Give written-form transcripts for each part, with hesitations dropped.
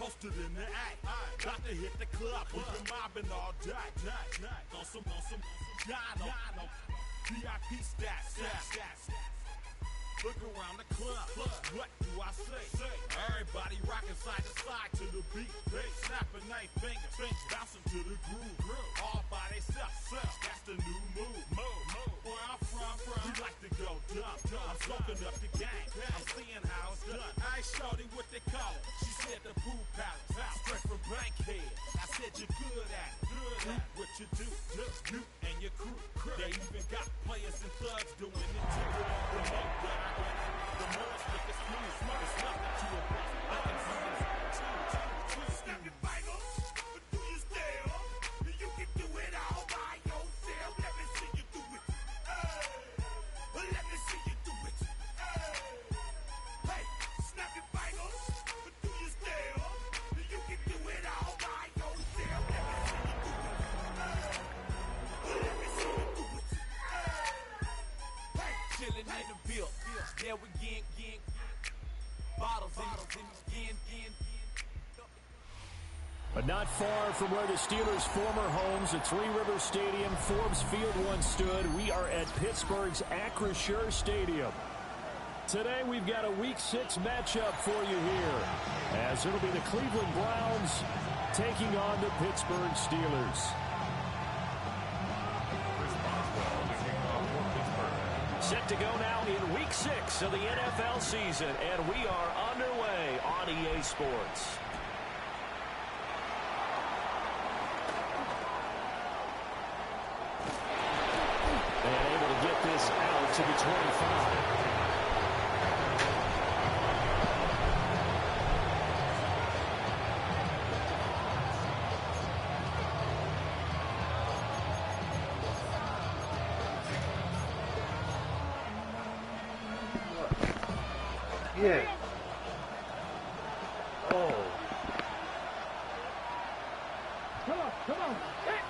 posted in the act. Got to hit the club, we've been mobbing all day. On some Gano, VIP stats. Look around the club, what do I say? Everybody rocking side to side to the beat. Snapping their fingers, bouncing to the groove. All by themselves, that's the new move. Where I'm from, we like to go dumb. I'm soaking up the game, I'm seeing how it's done. I ain't shorty what they call it. She said the pool palace, straight from Bankhead. I said you're good at it. Do what you do, you and your crew. They even got players and thugs doing it too. The more that I get, the more it's like it's smooth. It's nothing to a boss. I can see it. Snap your fingers, but do you still? You can do it all by yourself. Let me see you do it. Let me see you do it. Hey, snap your fingers, but do you still? You can do it all by yourself. Let me see you do it. Let me see you do it. Hey, chillin' in the bill. Yeah, we getting bottles in. But not far from where the Steelers' former homes at Three Rivers Stadium, Forbes Field once stood, we are at Pittsburgh's Acrisure Stadium. Today we've got a Week 6 matchup for you here, as it'll be the Cleveland Browns taking on the Pittsburgh Steelers. Set to go now in Week 6 of the NFL season, and we are underway on EA Sports. And able to get this out to the 25. Yeah. Oh. Come on. Hey.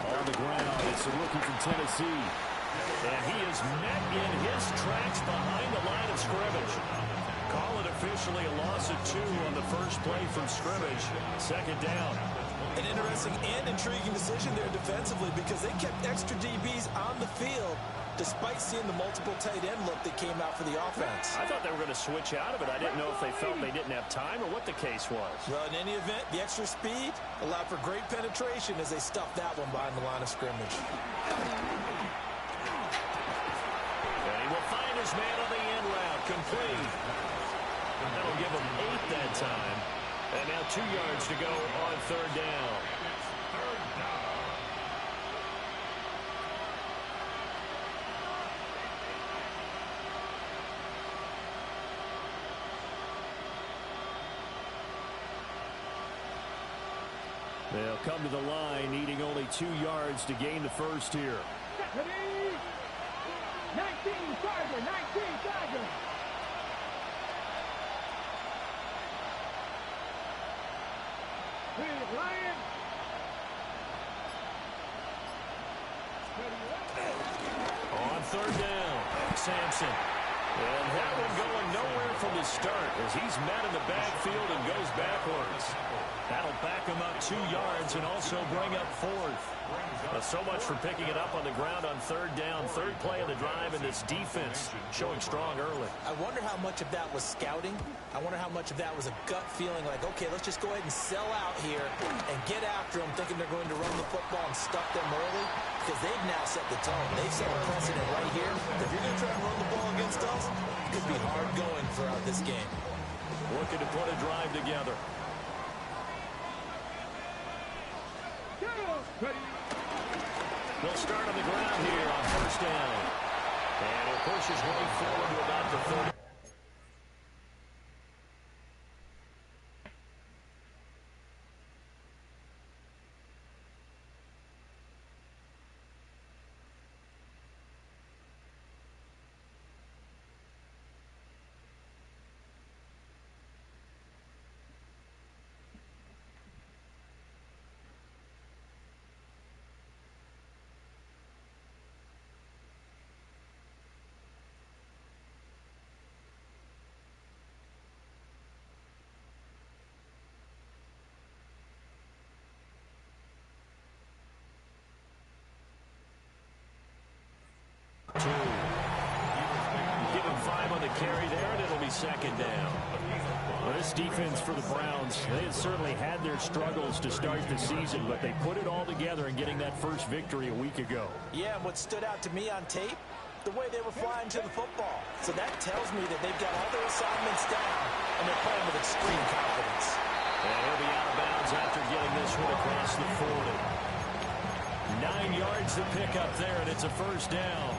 On the ground, it's a rookie from Tennessee. And he is met in his tracks behind the line of scrimmage. Call it officially a loss of 2 on the first play from scrimmage. Second down. An interesting and intriguing decision there defensively because they kept extra DBs on the field despite seeing the multiple tight end look that came out for the offense. I thought they were going to switch out of it. I didn't know if they felt they didn't have time or what the case was. Well, in any event, the extra speed allowed for great penetration as they stuffed that one behind the line of scrimmage. And he will find his man on the end route, complete. That'll give him 8 that time. And now 2 yards to go on third down. They'll come to the line, needing only 2 yards to gain the first here. 19 Tiger. Lion. On third down, Sampson. And that one going nowhere from the start as he's met in the backfield and goes backwards. That'll back him up 2 yards and also bring up fourth. So much for picking it up on the ground on third down. Third play of the drive, and this defense showing strong early. I wonder how much of that was scouting. I wonder how much of that was a gut feeling like, okay, let's just go ahead and sell out here and get after them, thinking they're going to run the football and stuff them early, because they've now set the tone. They've set a precedent right here. If you're going to try and run the ball against us, it could be hard going throughout this game. Looking to put a drive together. They'll start on the ground here on first down. And he'll push his way forward to about the 30. carry there, and it'll be second down. Well, this defense for the Browns, they had certainly had their struggles to start the season, but they put it all together in getting that first victory a week ago. Yeah, and what stood out to me on tape, the way they were flying to the football. So that tells me that they've got all their assignments down, and they're playing with extreme confidence. And he'll be out of bounds after getting this one across the 40. 9 yards to pick up there, and it's a first down.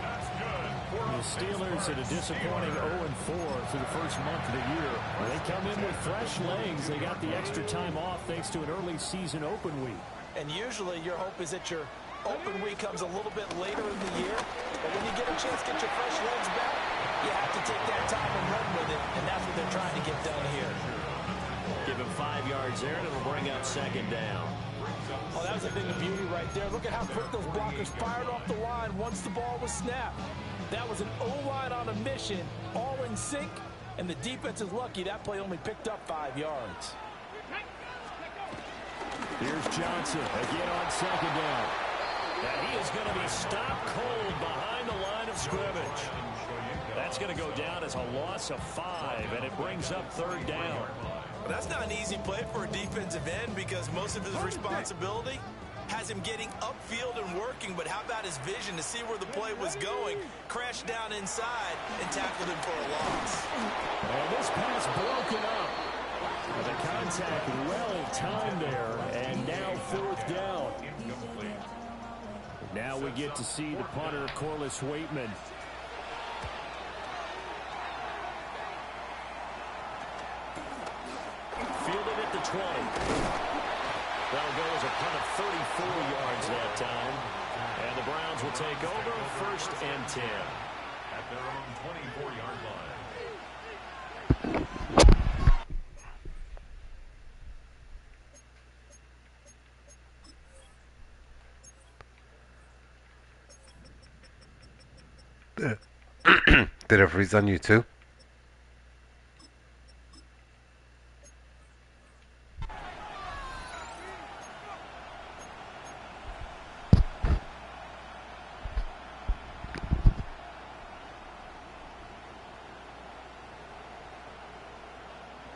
The Steelers at a disappointing 0-4 through the first month of the year. They come in with fresh legs. They got the extra time off thanks to an early season open week. And usually your hope is that your open week comes a little bit later in the year. But when you get a chance to get your fresh legs back, you have to take that time and run with it. And that's what they're trying to get done here. Give him 5 yards there, and it'll bring up second down. Oh, that was a thing of beauty right there. Look at how quick those blockers fired off the line once the ball was snapped. That was an O-line on a mission, all in sync, and the defense is lucky that play only picked up 5 yards. Here's Johnson again on second down. And he is going to be stopped cold behind the line of scrimmage. That's going to go down as a loss of 5, and it brings up third down. Well, that's not an easy play for a defensive end because most of his responsibility has him getting upfield and working, but how about his vision to see where the play was going, crashed down inside, and tackled him for a loss. And this pass broken up. The contact well timed there, and now fourth down. Now we get to see the punter, Corliss Waitman. Fielded at the 20. That'll go as a punt of 34 yards that time. And the Browns will take over first and 10. At their own 24-yard line. Did it freeze on you too?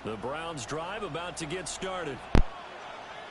The Browns drive about to get started.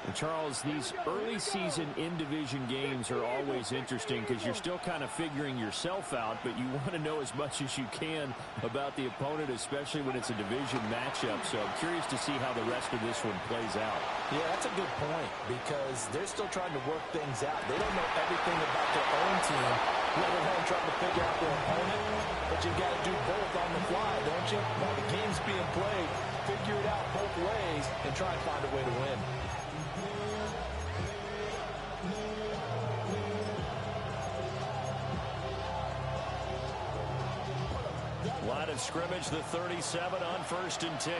And Charles, these early season in-division games are always interesting because you're still kind of figuring yourself out, but you want to know as much as you can about the opponent, especially when it's a division matchup. So I'm curious to see how the rest of this one plays out. Yeah, that's a good point because they're still trying to work things out. They don't know everything about their own team, let alone trying to figure out their opponent. But you've got to do both on the fly, don't you? While the game's being played, figure it out both ways and try and find a way to win. Line of scrimmage, the 37 on first and 10.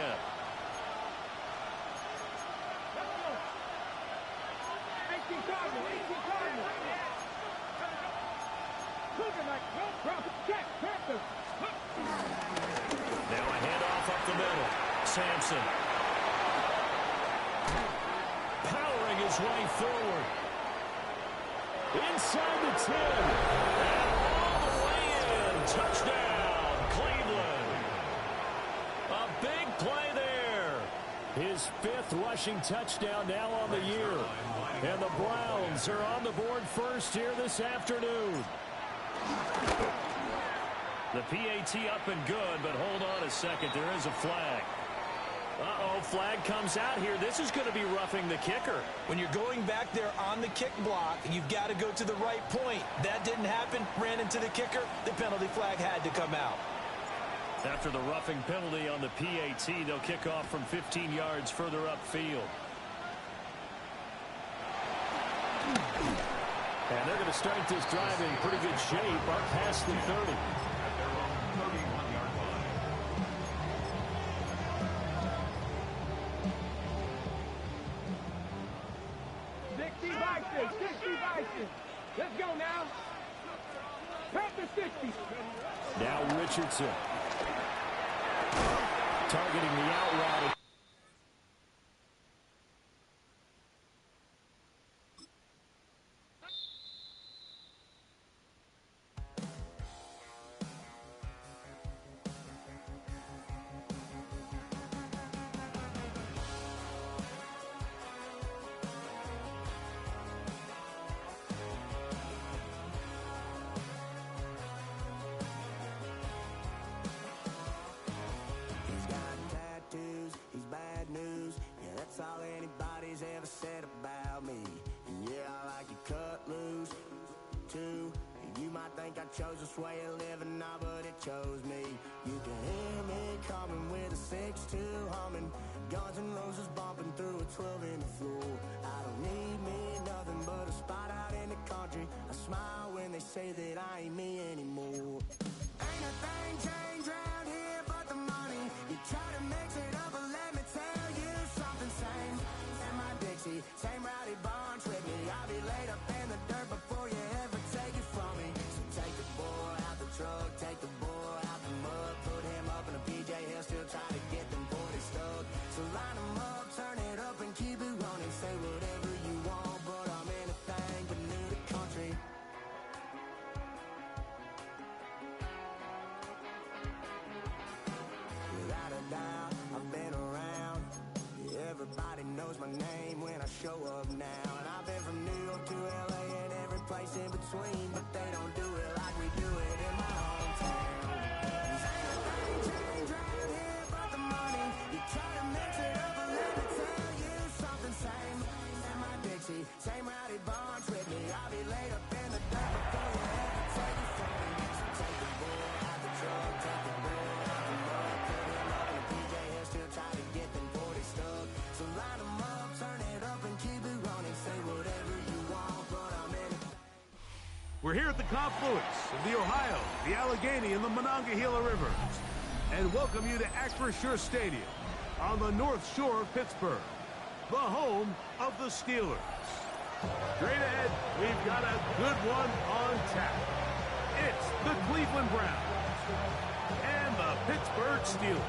Now a handoff up the middle. Sampson. Powering his way forward. Inside the 10. And all the way in. Touchdown, Cleveland. A big play there. His 5th rushing touchdown now on the year. And the Browns are on the board first here this afternoon. The PAT up and good, but hold on a second. There is a flag. Uh-oh, flag comes out here. This is going to be roughing the kicker. When you're going back there on the kick block, you've got to go to the right point. That didn't happen. Ran into the kicker. The penalty flag had to come out. After the roughing penalty on the PAT, they'll kick off from 15 yards further upfield. And they're going to start this drive in pretty good shape up past the 30. Let's go now. Panther 60. Now Richardson. Targeting the out route. chose this way of living now, but it chose me. You can hear me coming with a 6-2 humming, Guns N' Roses bumping through a 12 in the floor. I don't need me nothing but a spot out in the country. I smile when they say that I ain't me anymore. Ain't a thing changed round here but the money. You try to mix it up, but let me tell you something. Same in my Dixie, same rowdy bunch with me. I'll be laid up in the dirt before you ever take it from me. So take the boy out the truck, take the boy out the mud, put him up in a PJ, he'll still try to get them 40 stuck. So line him up, turn it up and keep it running. Say whatever you want, but I'm anything but new to country. Without a doubt, I've been around. Everybody knows my name when I show up now. And I've been from New York to LA and every place in between, but they don't do it like we do it in my hometown. Ain't a thing changed round here but the money. You try to mix it up, but let me tell you something. Same in my Dixie, same rowdy bunch with me. I'll be laid up in the dirt before you ever take it from me. So take the boy out the truck, take the boy out the mud, put him up in a PJ, he'll still try to get them 40 stuck. So line him up, turn it up and keep it running. Say whatever you want, but I'm in it. We're here at the confluence of the Ohio, the Allegheny, and the Monongahela Rivers, and welcome you to Acrisure Stadium on the North Shore of Pittsburgh, the home of the Steelers. Straight ahead, we've got a good one on tap. It's the Cleveland Browns and the Pittsburgh Steelers.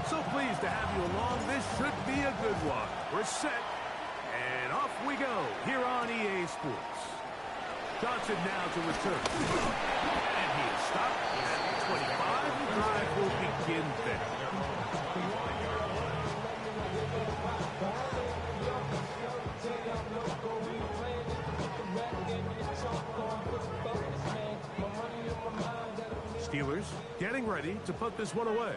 So pleased to have you along. This should be a good one. We're set, and off we go here on EA Sports. Johnson now to return. And he is stopped at 25. The drive will begin there. Steelers getting ready to put this one away.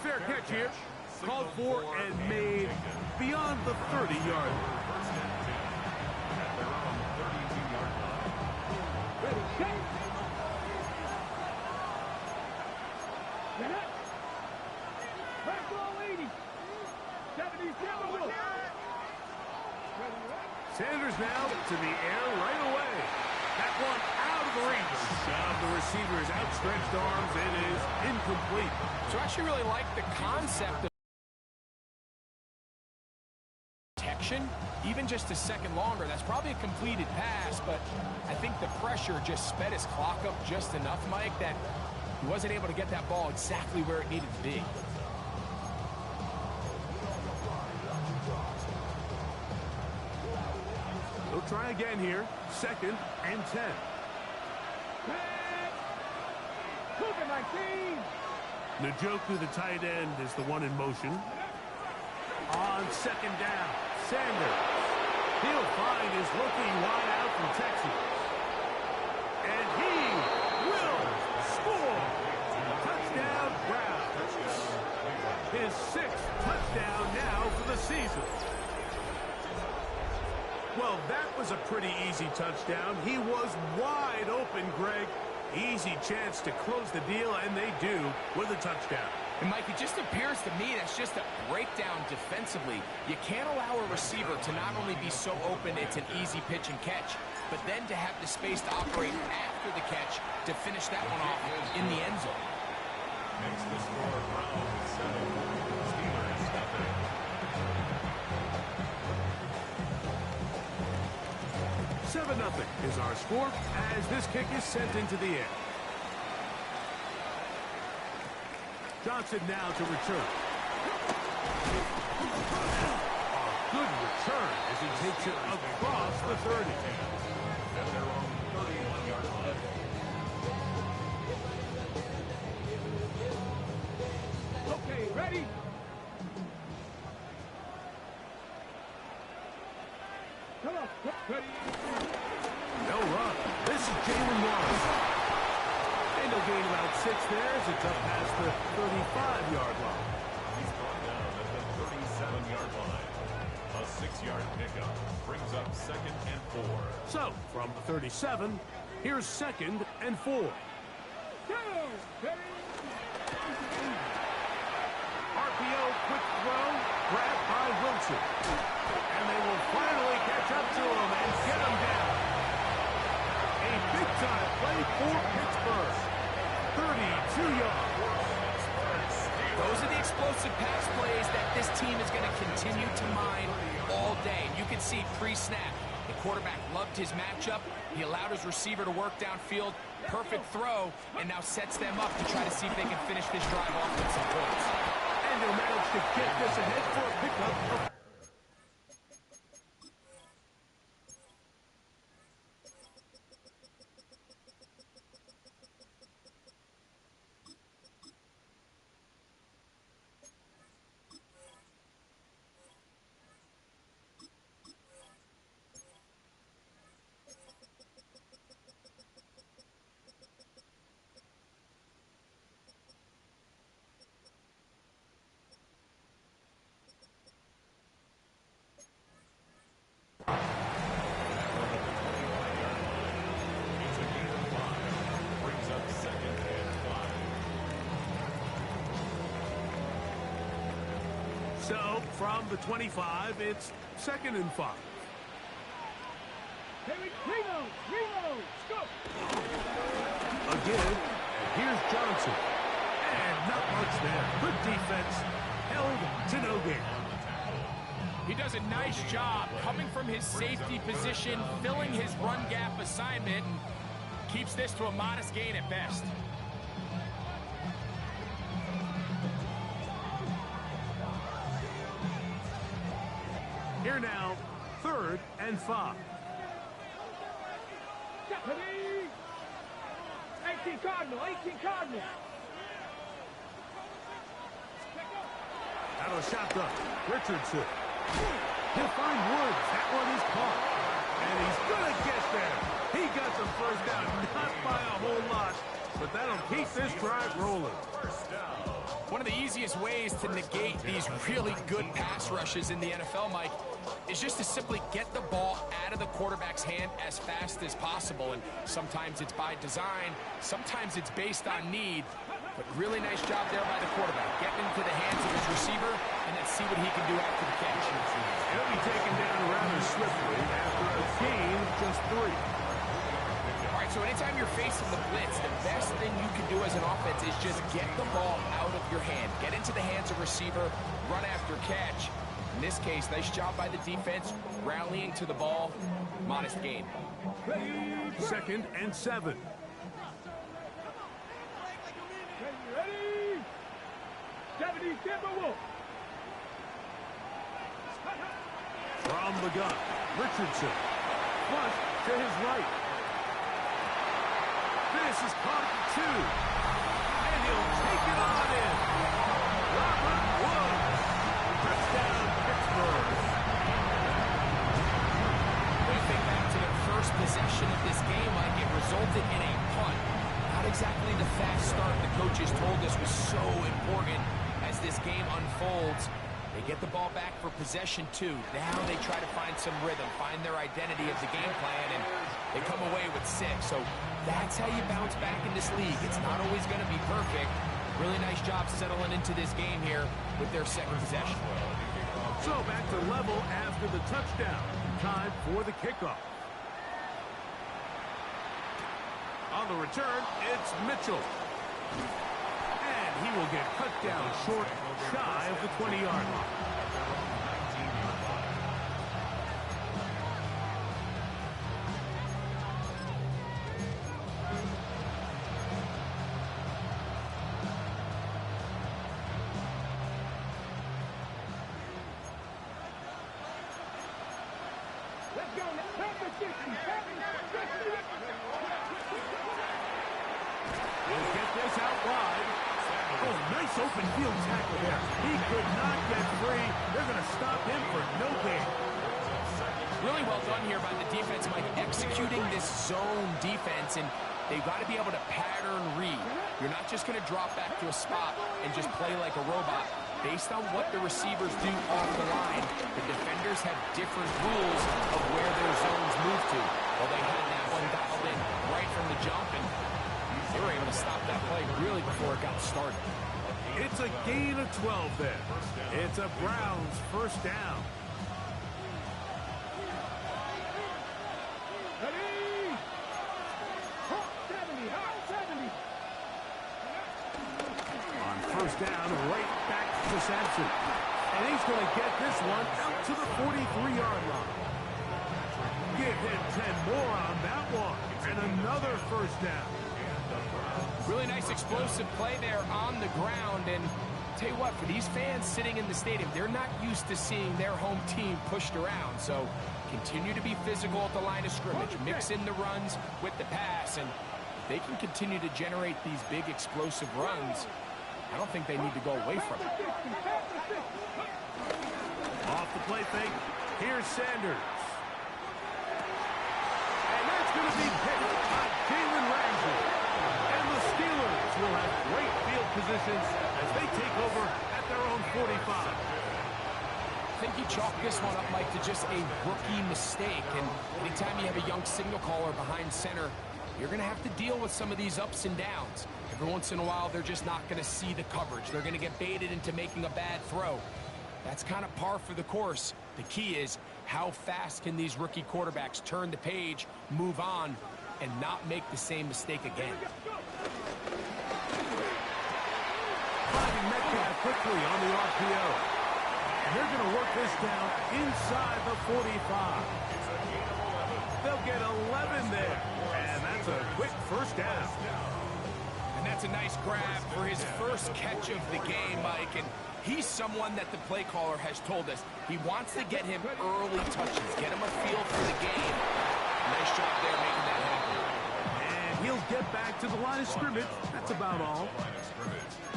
Fair catch here, called for and made beyond the 30-yard line. Ready, set. Get up. Back to 80. 77 will. Sanders now to the air right away. That one out of the reach of the receiver's outstretched arms. It is incomplete. So I actually really like the concept of protection, even just a second longer. That's probably a completed pass, but I think the pressure just sped his clock up just enough, Mike, that he wasn't able to get that ball exactly where it needed to be. They'll try again here. 2nd and 10. Cougar 19. Njoku, the tight end, is the one in motion. On 2nd down, Sanders. He'll find his rookie wide out from Texas. And he will score. Touchdown, Browns. His 6th touchdown now for the season. Well, that was a pretty easy touchdown. He was wide open, Greg. Easy chance to close the deal, and they do with a touchdown. And, Mike, it just appears to me that's just a breakdown defensively. You can't allow a receiver to not only be so open it's an easy pitch and catch, but then to have the space to operate after the catch to finish that one off in the end zone. Makes the score Browns 7, Steelers nothing. 7-0 is our score as this kick is sent into the air. Johnson now to return. A good return as he takes it across the 30. At their own 31-yard line. Okay, ready? 6 there as it's up past the 35-yard line. He's gone down at the 37-yard line. A 6-yard pickup brings up 2nd and 4. So, from the 37, here's 2nd and 4. RPO quick throw, grabbed by Wilson. And they will finally catch up to him and get him down. A big-time play for Pittsburgh. 32 yards. Those are the explosive pass plays that this team is going to continue to mine all day. You can see pre-snap, the quarterback loved his matchup. He allowed his receiver to work downfield. Perfect throw, and now sets them up to try to see if they can finish this drive off with some points. And they'll manage to get this ahead for a pickup. So, from the 25, it's 2nd and 5. Reload, go! Again, and here's Johnson. And not much there. Good defense, held to no gain. He does a nice job coming from his safety position, filling his run gap assignment, and keeps this to a modest gain at best. Here now, 3rd and 5. 18 Cardinal. Out of shotgun, Richardson. He'll find Woods. That one is caught. And he's going to get there. He got some first down, not by a whole lot, but that'll keep this drive rolling. One of the easiest ways to negate these really good pass rushes in the NFL, Mike, is just to simply get the ball out of the quarterback's hand as fast as possible. And sometimes it's by design, sometimes it's based on need. But really nice job there by the quarterback. Getting into the hands of his receiver, and then see what he can do after the catch. He'll be taken down rather swiftly after a gain of just 3. All right, so anytime you're facing the blitz, the best thing you can do as an offense is just get the ball out of your hand. Get into the hands of receiver, run after catch. In this case, nice job by the defense, rallying to the ball. Modest gain. 2nd and 7. Ready? 70 Timberwolves. From the gun, Richardson. Flush to his right. This is caught at 2. And he'll take it on in. Robert Woods. Touchdown, Pittsburgh. When you think back to their first possession of this game, like it resulted in a punt. Not exactly the fast start the coaches told us was so important as this game unfolds. They get the ball back for possession 2. Now they try to find some rhythm, find their identity of the game plan, and they come away with 6. So that's how you bounce back in this league. It's not always going to be perfect. Really nice job settling into this game here with their 2nd possession. So back to level after the touchdown. Time for the kickoff. On the return, it's Mitchell. And he will get cut down short, shy of the 20-yard line. Let's go. We'll get this out wide. Oh, nice open field tackle there. He could not get free. They're going to stop him for no gain. Really well done here by the defense, Mike, executing this zone defense. And they've got to be able to pattern read. You're not just going to drop back to a spot and just play like a robot. Based on what the receivers do off the line, the defenders have different rules of where their zones move to. Well, they had that one dialed in right from the jump, and they were able to stop that play really before it got started. It's a gain of 12 there. It's a Browns first down. Ready? Hot 70, hot 70. On first down, right back to Sampson. And he's going to get this one out to the 43-yard line. Give him 10 more on that one. And another first down. Really nice explosive play there on the ground. And tell you what, for these fans sitting in the stadium, they're not used to seeing their home team pushed around. So continue to be physical at the line of scrimmage. Mix in the runs with the pass. And they can continue to generate these big explosive runs. I don't think they need to go away from it. Off the play fake, here's Sanders. And that's going to be picked by Jalen Ramsey. And the Steelers will have great field positions as they take over at their own 45. I think you chalk this one up, Mike, to just a rookie mistake. And anytime you have a young signal caller behind center, you're going to have to deal with some of these ups and downs. Every once in a while, they're just not going to see the coverage. They're going to get baited into making a bad throw. That's kind of par for the course. The key is how fast can these rookie quarterbacks turn the page, move on, and not make the same mistake again. Finding Metcalf quickly on the RPO. And they're going to work this down inside the 45. They'll get 11 there. And that's a quick first down. And that's a nice grab for his first catch of the game, Mike. And he's someone that the play caller has told us he wants to get him early touches, get him a feel for the game. Nice job there making that happen. And he'll get back to the line of scrimmage. That's about all.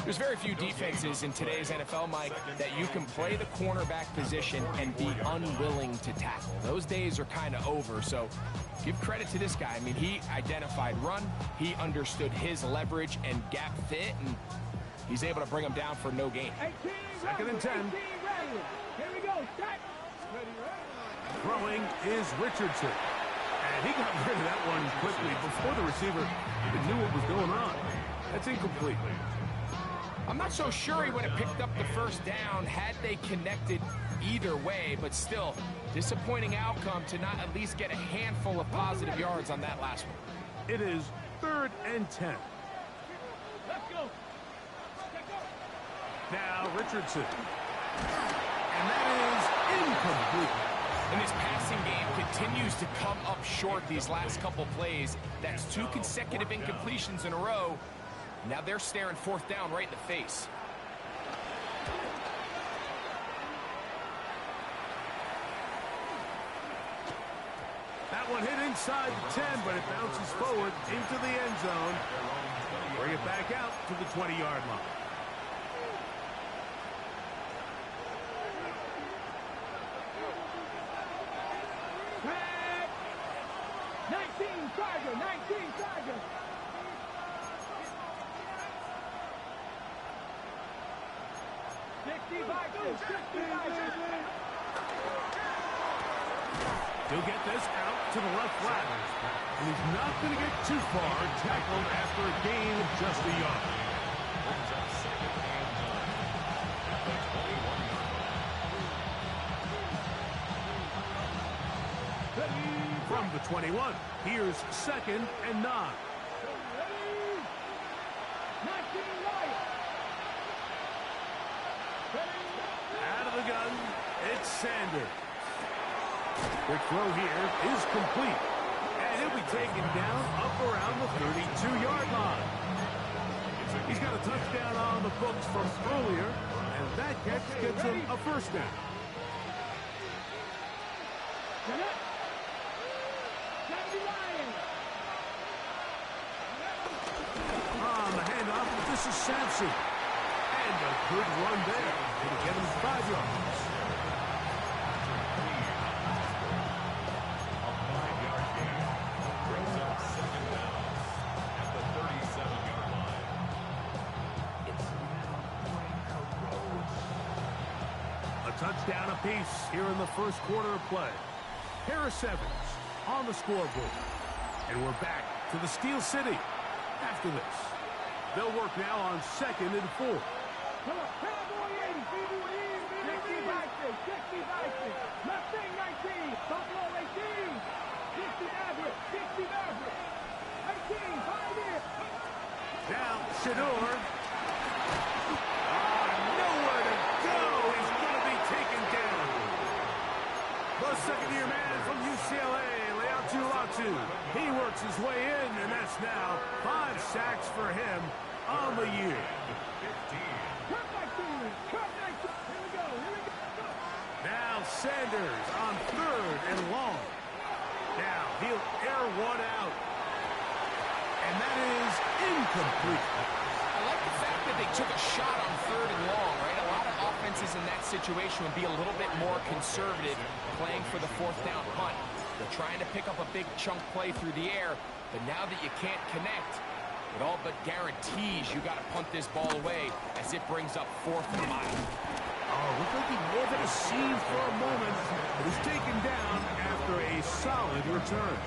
There's very few defenses in today's NFL, Mike, that you can play the cornerback position and be unwilling to tackle. Those days are kind of over, so give credit to this guy. I mean, he identified run, he understood his leverage and gap fit, and he's able to bring him down for no gain. 2nd and 10. Here we go. Start. Throwing is Richardson. And he got rid of that one quickly before the receiver even knew what was going on. That's incomplete. I'm not so sure he would have picked up the first down had they connected either way, but still, disappointing outcome to not at least get a handful of positive yards on that last one. It is 3rd and 10. Let's go. Now Richardson. And that is incomplete. And this passing game continues to come up short these last couple plays. That's 2 consecutive incompletions in a row. Now they're staring 4th down right in the face. That one hit inside the 10, but it bounces forward into the end zone. Bring it back out to the 20-yard line. Back. 19 Charger, 19 Charger. He'll get this out to the left flat. And he's not going to get too far, tackled after a gain of just a yard. From the 21, here's 2nd and 9. Out of the gun, it's Sanders. The throw here is complete. And he'll be taken down up around the 32-yard line. He's got a touchdown on the books from earlier, and that catch gets him a first down. On the handoff, this is Sampson. And a good run there. It'll get him 5 yards. touchdown apiece here in the first quarter of play. Harris Evans on the scoreboard. And we're back to the Steel City after this. They'll work now on 2nd and 4. Come on, Cowboy 80, 60 Vikings, 60 Vikings, Mustang 19, Buffalo 18, 60 Maverick, 60 Maverick, 18, Pioneer. Now, Shador. Nowhere to go. He's going to be taken down. The second-year man from UCLA, Latu. He works his way in, and that's now 5 sacks for him on the year. Now Sanders on 3rd and long. Now he'll air one out. And that is incomplete. I like the fact that they took a shot on 3rd and long, right? A lot of offenses in that situation would be a little bit more conservative playing for the 4th down punt. They're trying to pick up a big chunk play through the air, but now that you can't connect, it all but guarantees you got to punt this ball away as it brings up 4th and mile. Oh, looked like he may have had a seam for a moment, but was taken down after a solid return.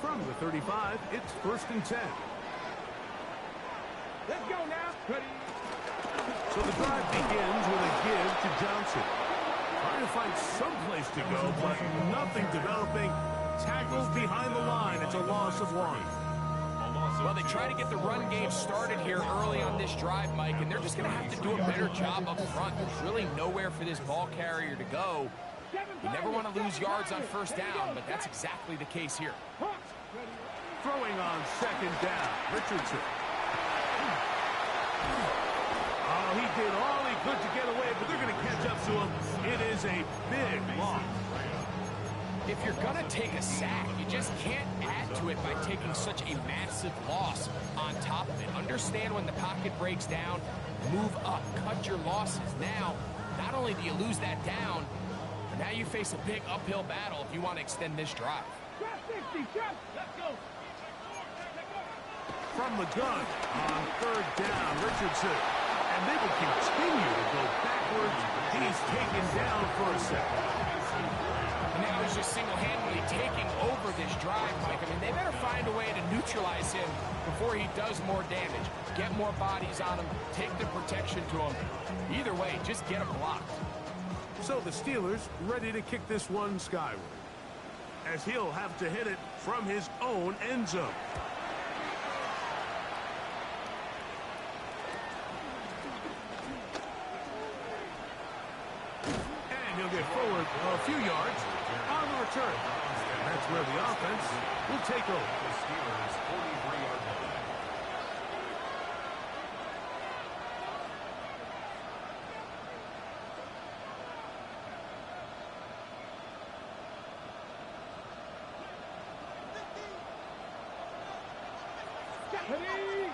From the 35, it's 1st and 10. Let's go now. Ready. So the drive begins with a give to Johnson. Trying to find some place to go, but nothing developing. Tackled behind the line. It's a loss of 1. Well, they try to get the run game started here early on this drive, Mike, and they're just going to have to do a better job up front. There's really nowhere for this ball carrier to go. You never want to lose yards on 1st down, but that's exactly the case here. Throwing on 2nd down, Richardson. Oh, he did all he could to get away, but they're going to catch up to him. It is a big loss. If you're going to take a sack, you just can't add to it by taking such a massive loss on top of it. Understand when the pocket breaks down, move up, cut your losses. Now, not only do you lose that down, but now you face a big uphill battle if you want to extend this drive. Let's go. From the gun on 3rd down, Richardson. And they will continue to go backwards. He's taken down for a second. And now he's just single-handedly taking over this drive, Mike. I mean, they better find a way to neutralize him before he does more damage. Get more bodies on him, take the protection to him. Either way, just get him blocked. So the Steelers ready to kick this one skyward, as he'll have to hit it from his own end zone. He'll get forward a few yards on the return. And that's where the offense will take over. The Steelers' 43-yard line. Ready.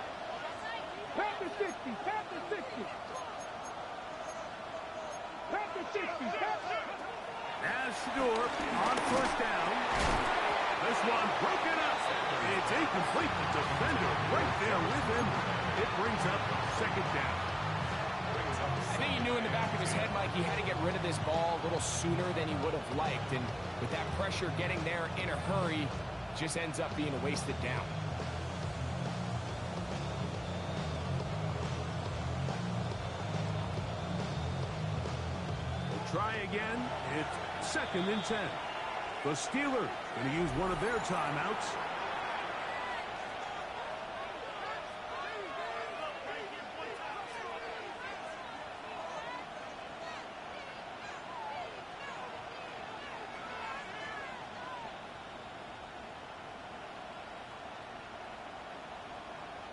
Panther 60. Panther 60. Panther 60. As Shador on 1st down. This one broken up. It's incomplete. The defender right there with him. It brings up 2nd down. I think he knew in the back of his head, Mike, he had to get rid of this ball a little sooner than he would have liked. And with that pressure getting there in a hurry, it just ends up being a wasted down. Try again. It's 2nd and 10. The Steelers going to use one of their timeouts.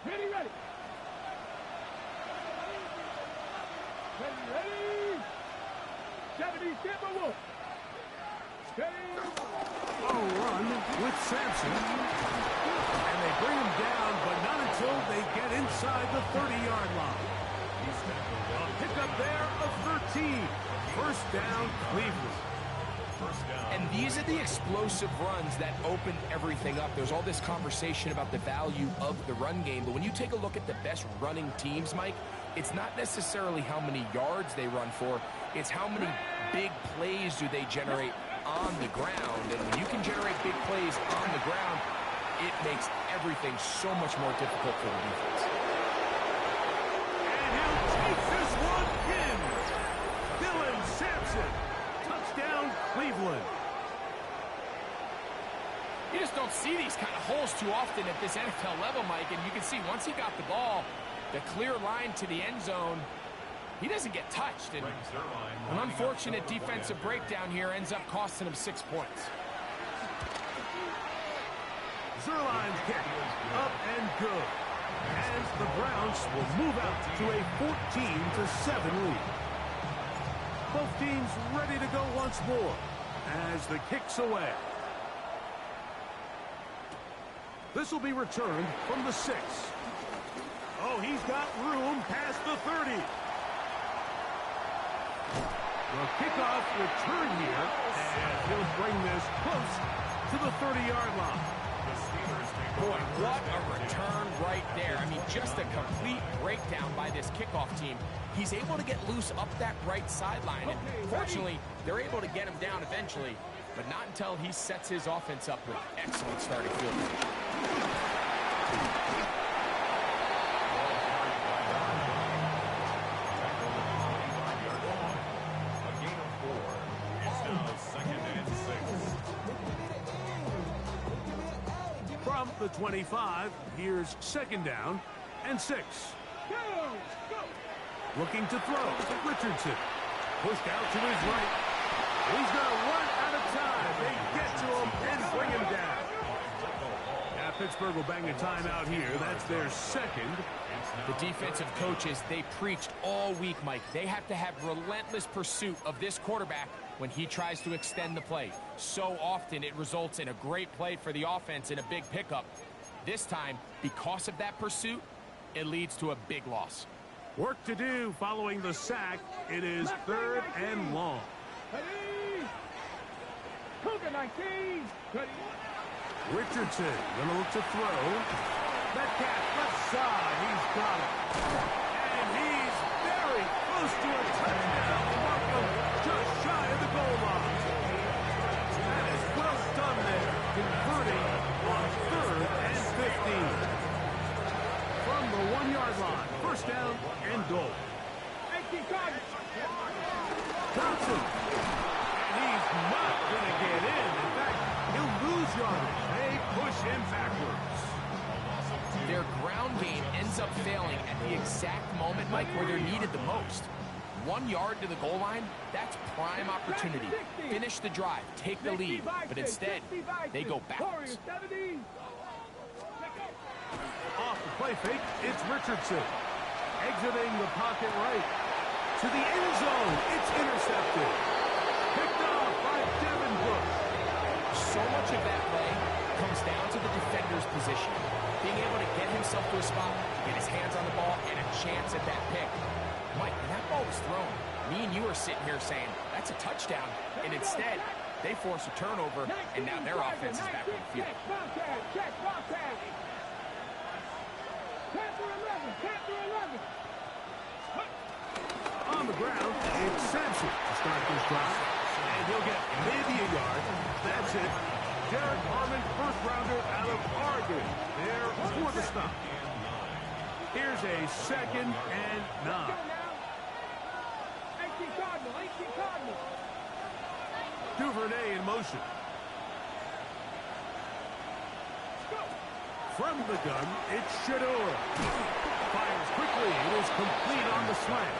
Ready. Ready. 70 Timberwolves. A run with Sampson. And they bring him down, but not until they get inside the 30-yard line. A pickup there of 13. 1st down, Cleveland. And these are the explosive runs that open everything up. There's all this conversation about the value of the run game, but when you take a look at the best running teams, Mike, it's not necessarily how many yards they run for, it's how many big plays do they generate on the ground. And when you can generate big plays on the ground, it makes everything so much more difficult for the defense. And he'll take this one in. Dylan Sampson. Touchdown, Cleveland. You just don't see these kind of holes too often at this NFL level, Mike. And you can see once he got the ball, the clear line to the end zone, he doesn't get touched. And an unfortunate defensive breakdown here ends up costing him 6 points. Zuerlein's kick, up and good. As the Browns will move out to a 14-7 lead. Both teams ready to go once more as the kick's away. This will be returned from the 6. Oh, he's got room past the 30. The kickoff return here, and he'll bring this close to the 30-yard line. Boy, what a return right there. I mean, just a complete breakdown by this kickoff team. He's able to get loose up that right sideline, and fortunately, they're able to get him down eventually, but not until he sets his offense up with excellent starting field position. From the 25, here's 2nd down and 6. Looking to throw. Richardson. Pushed out to his right. He's going to run out of time. They get to him and bring him down. Now Pittsburgh will bang a timeout here. That's their second. The defensive coaches, they preached all week, Mike. They have to have relentless pursuit of this quarterback when he tries to extend the play. So often it results in a great play for the offense and a big pickup. This time, because of that pursuit, it leads to a big loss. Work to do following the sack. It is 3rd and long. Richardson going to look to throw. Metcalf left side. He's got it. And he's very close to a touchdown. Markham just shy of the goal line. That is well done there, converting on 3rd and 15. From the 1-yard line, 1st down and goal. Johnson. And he's not going to get in. In fact, he'll lose yardage. They push him backwards. Their ground game ends up failing at the exact moment, Mike, where they're needed the most. 1 yard to the goal line, that's prime opportunity. Finish the drive, take the lead, but instead, they go backwards. Off the play fake, it's Richardson. Exiting the pocket right. To the end zone, it's intercepted. Picked off by Devin Bush. So much of that play comes down to the defender's position. Being able to get himself to a spot, get his hands on the ball, and a chance at that pick. Mike, when that ball was thrown, me and you are sitting here saying, that's a touchdown. And instead, they force a turnover, and now their offense is back on the field. On the ground, it's Sampson to start this drive. And he'll get maybe a yard. That's it. Derek Harmon, first rounder out of Oregon. There for the stop. Here's a 2nd and 9. Duvernay in motion. From the gun, it's Shador. Fires quickly. It is complete on the slant.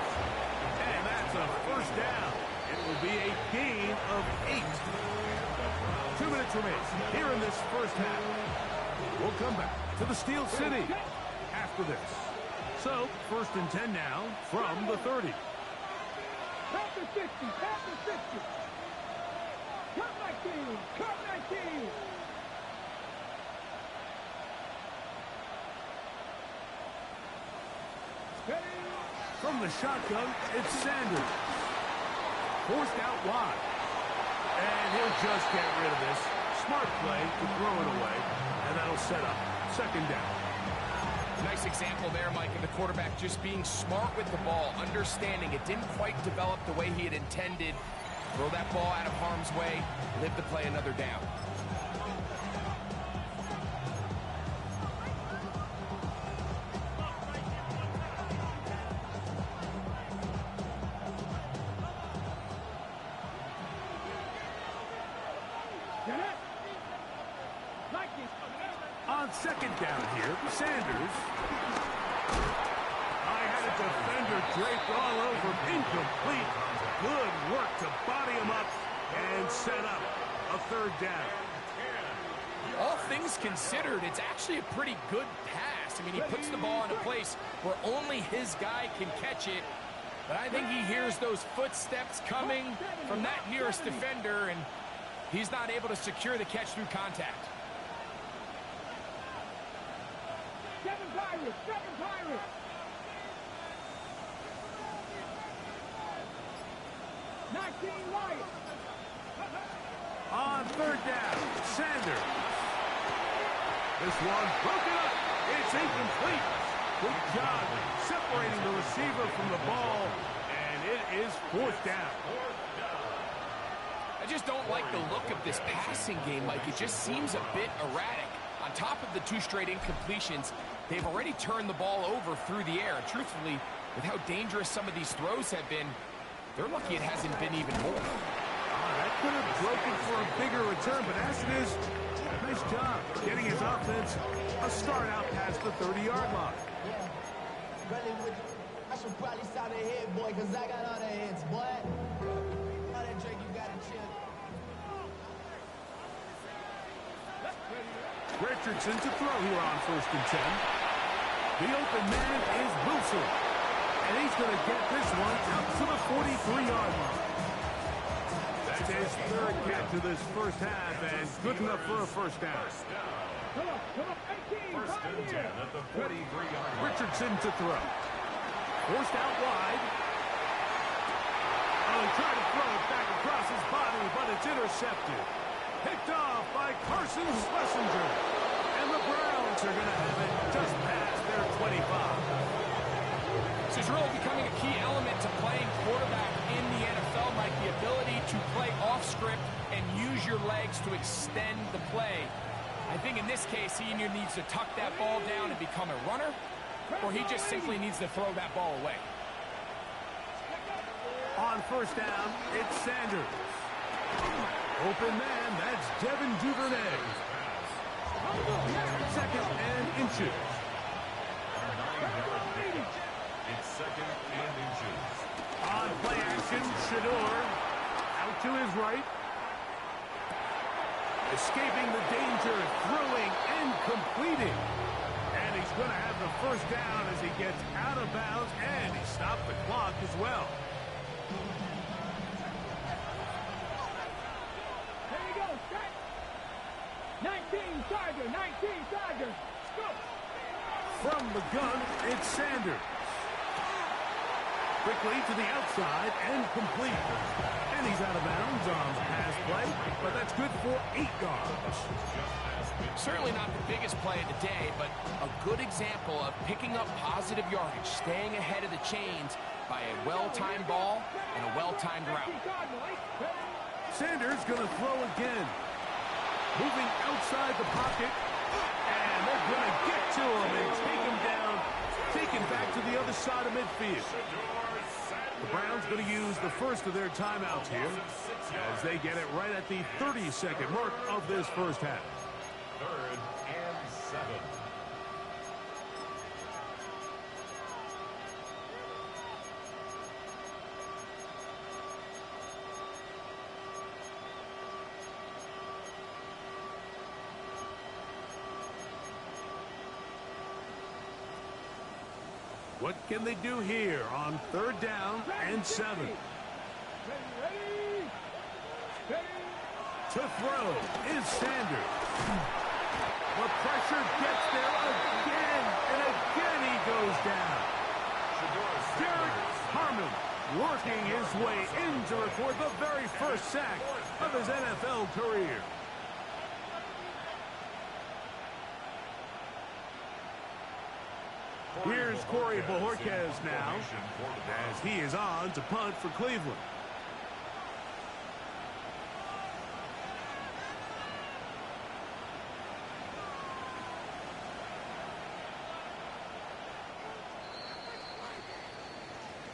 And that's a 1st down. It will be a gain of 8. 2 minutes remain here in this 1st half. We'll come back to the Steel City after this. So, 1st and 10 now from the 30. Cut the 60, cut the 60. Cut 19, cut 19. From the shotgun, it's Sanders. Forced out wide. And he'll just get rid of this. Smart play to throw it away. And that'll set up second down. Nice example there, Mike, of the quarterback just being smart with the ball, understanding it didn't quite develop the way he had intended. Throw that ball out of harm's way, live to play another down. On second down here, Sanders. I had a defender draped all over, incomplete. Good work to body him up and set up a third down. All things considered, it's actually a pretty good pass. I mean, he puts the ball in a place where only his guy can catch it. But I think he hears those footsteps coming from that nearest defender, and he's not able to secure the catch through contact. Seven Pirates! On third down, Sanders. This one broken up. It's incomplete. Good job separating the receiver from the ball, and it is fourth down. I just don't like the look of this passing game, Mike. It just seems a bit erratic. On top of the two straight incompletions, they've already turned the ball over through the air. Truthfully, with how dangerous some of these throws have been, they're lucky it hasn't been even more. That could have broken for a bigger return, but as it is, nice job getting his offense a start out past the 30-yard line. I should probably start a hit, boy, because I got all the hits, boy. All that drink, you got to chill. Richardson to throw here on 1st and 10. The open man is Wilson. And he's going to get this one out to the 43-yard line. That's his third catch of this first half, and good enough for a first down. First and 10 at the 43-yard line. Richardson to throw. Forced out wide. Oh, he tried to throw it back across his body, but it's intercepted. Picked off by Carson Schlesinger. And the Browns are going to have it just past their 25. This is really becoming a key element to playing quarterback in the NFL, Mike. The ability to play off script and use your legs to extend the play. I think in this case, he either needs to tuck that ball down and become a runner, or he just simply needs to throw that ball away. On first down, it's Sanders. Open man, that's Devin Duvernay. Second and inches. It's second and inches. On play action, Shador out to his right. Escaping the danger, throwing and completing. And he's going to have the first down as he gets out of bounds, and he stopped the clock as well. There you go, set. 19 Chargers, go. From the gun, it's Sanders. Quickly to the outside and complete. And he's out of bounds on the pass play, but that's good for 8 yards. Certainly not the biggest play of the day, but a good example of picking up positive yardage, staying ahead of the chains by a well-timed ball and a well-timed route. Sanders going to throw again. Moving outside the pocket, and they're going to get to him and take him down, taken back to the other side of midfield. The Browns going to use the first of their timeouts here as they get it right at the 30-second mark of this first half. 3rd and 7. What can they do here on 3rd down and 7? To throw is Sanders. The pressure gets there again, and again he goes down. Derek Harmon working his way in to record the very first sack of his NFL career. Here's Corey Bojorquez now, as he is on to punt for Cleveland.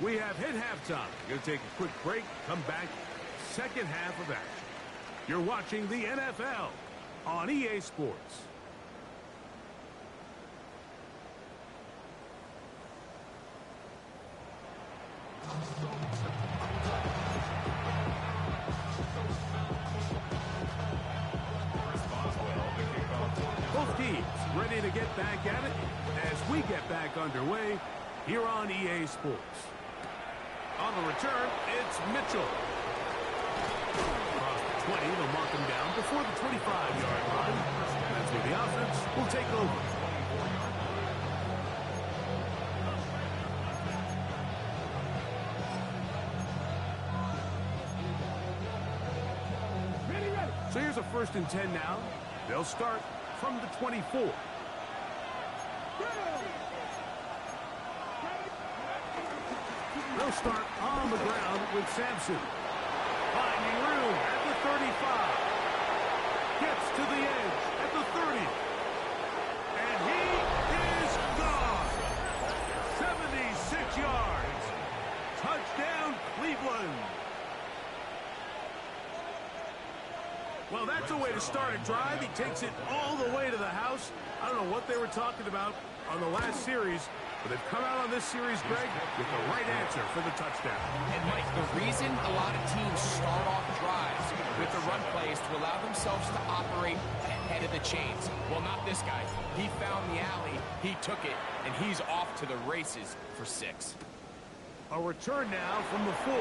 We have hit halftime. Going to take a quick break, come back, second half of action. You're watching the NFL on EA Sports. Both teams ready to get back at it as we get back underway here on EA Sports. On the return, it's Mitchell. Across the 20, they'll mark him down before the 25-yard line. That's where the offense will take over. So here's a 1st and 10 now. They'll start from the 24. They'll start on the ground with Sampson. Finding room at the 35. Gets to the edge at the 30. And he is gone. 76 yards. Touchdown, Cleveland. Well, that's a way to start a drive. He takes it all the way to the house. I don't know what they were talking about on the last series, but they've come out on this series, Greg, with the right answer for the touchdown. And, Mike, the reason a lot of teams start off drives with the run play is to allow themselves to operate ahead of the chains. Well, not this guy. He found the alley, he took it, and he's off to the races for 6. A return now from the 4.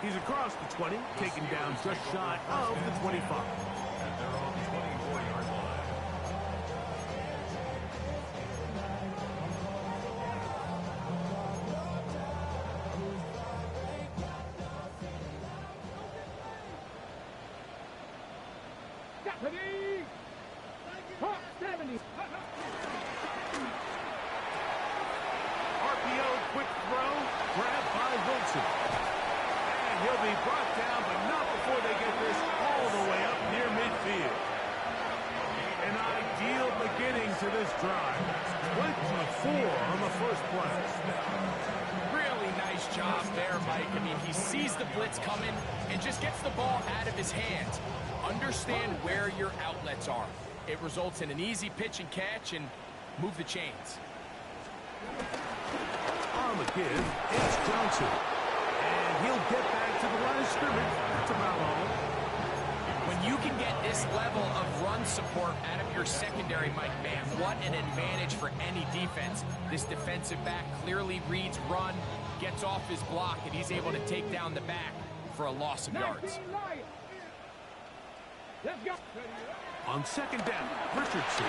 He's across the 20, taken down just shy of the 25. And they're on the 24-yard line. Deputy! Hawk 70! RPO, quick throw, grabbed by Wilson. And he'll be brought down, but not before they get this all the way up near midfield. An ideal beginning to this drive. 24 on the first play. Really nice job there, Mike. I mean, he sees the blitz coming and just gets the ball out of his hands. Understand where your outlets are. It results in an easy pitch and catch and move the chains. On the give, it's Johnson. And he'll get back to the line of scrimmage. That's about all. When you can get this level of run support out of your secondary, Mike, man, what an advantage for any defense. This defensive back clearly reads run, gets off his block, and he's able to take down the back for a loss of yards. Let's go. On second down, Richardson.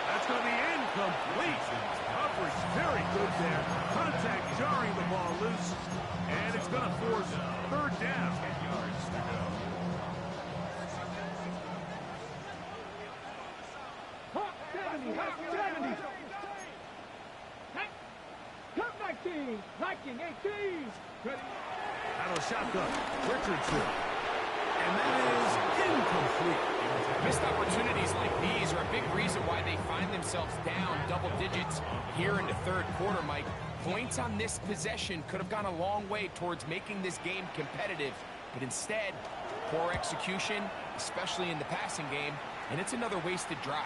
That's going to be incomplete. Coverage very good there. Contact jarring the ball loose. And it's going to force 3rd down. 10 yards to go. Hawk 70! Hawk 70! Come 19! 19, 18! Out of the shotgun, Richardson. And that is incomplete. Missed opportunities like these are a big reason why they find themselves down double digits here in the 3rd quarter, Mike. Points on this possession could have gone a long way towards making this game competitive, but instead, poor execution, especially in the passing game, and it's another wasted drive.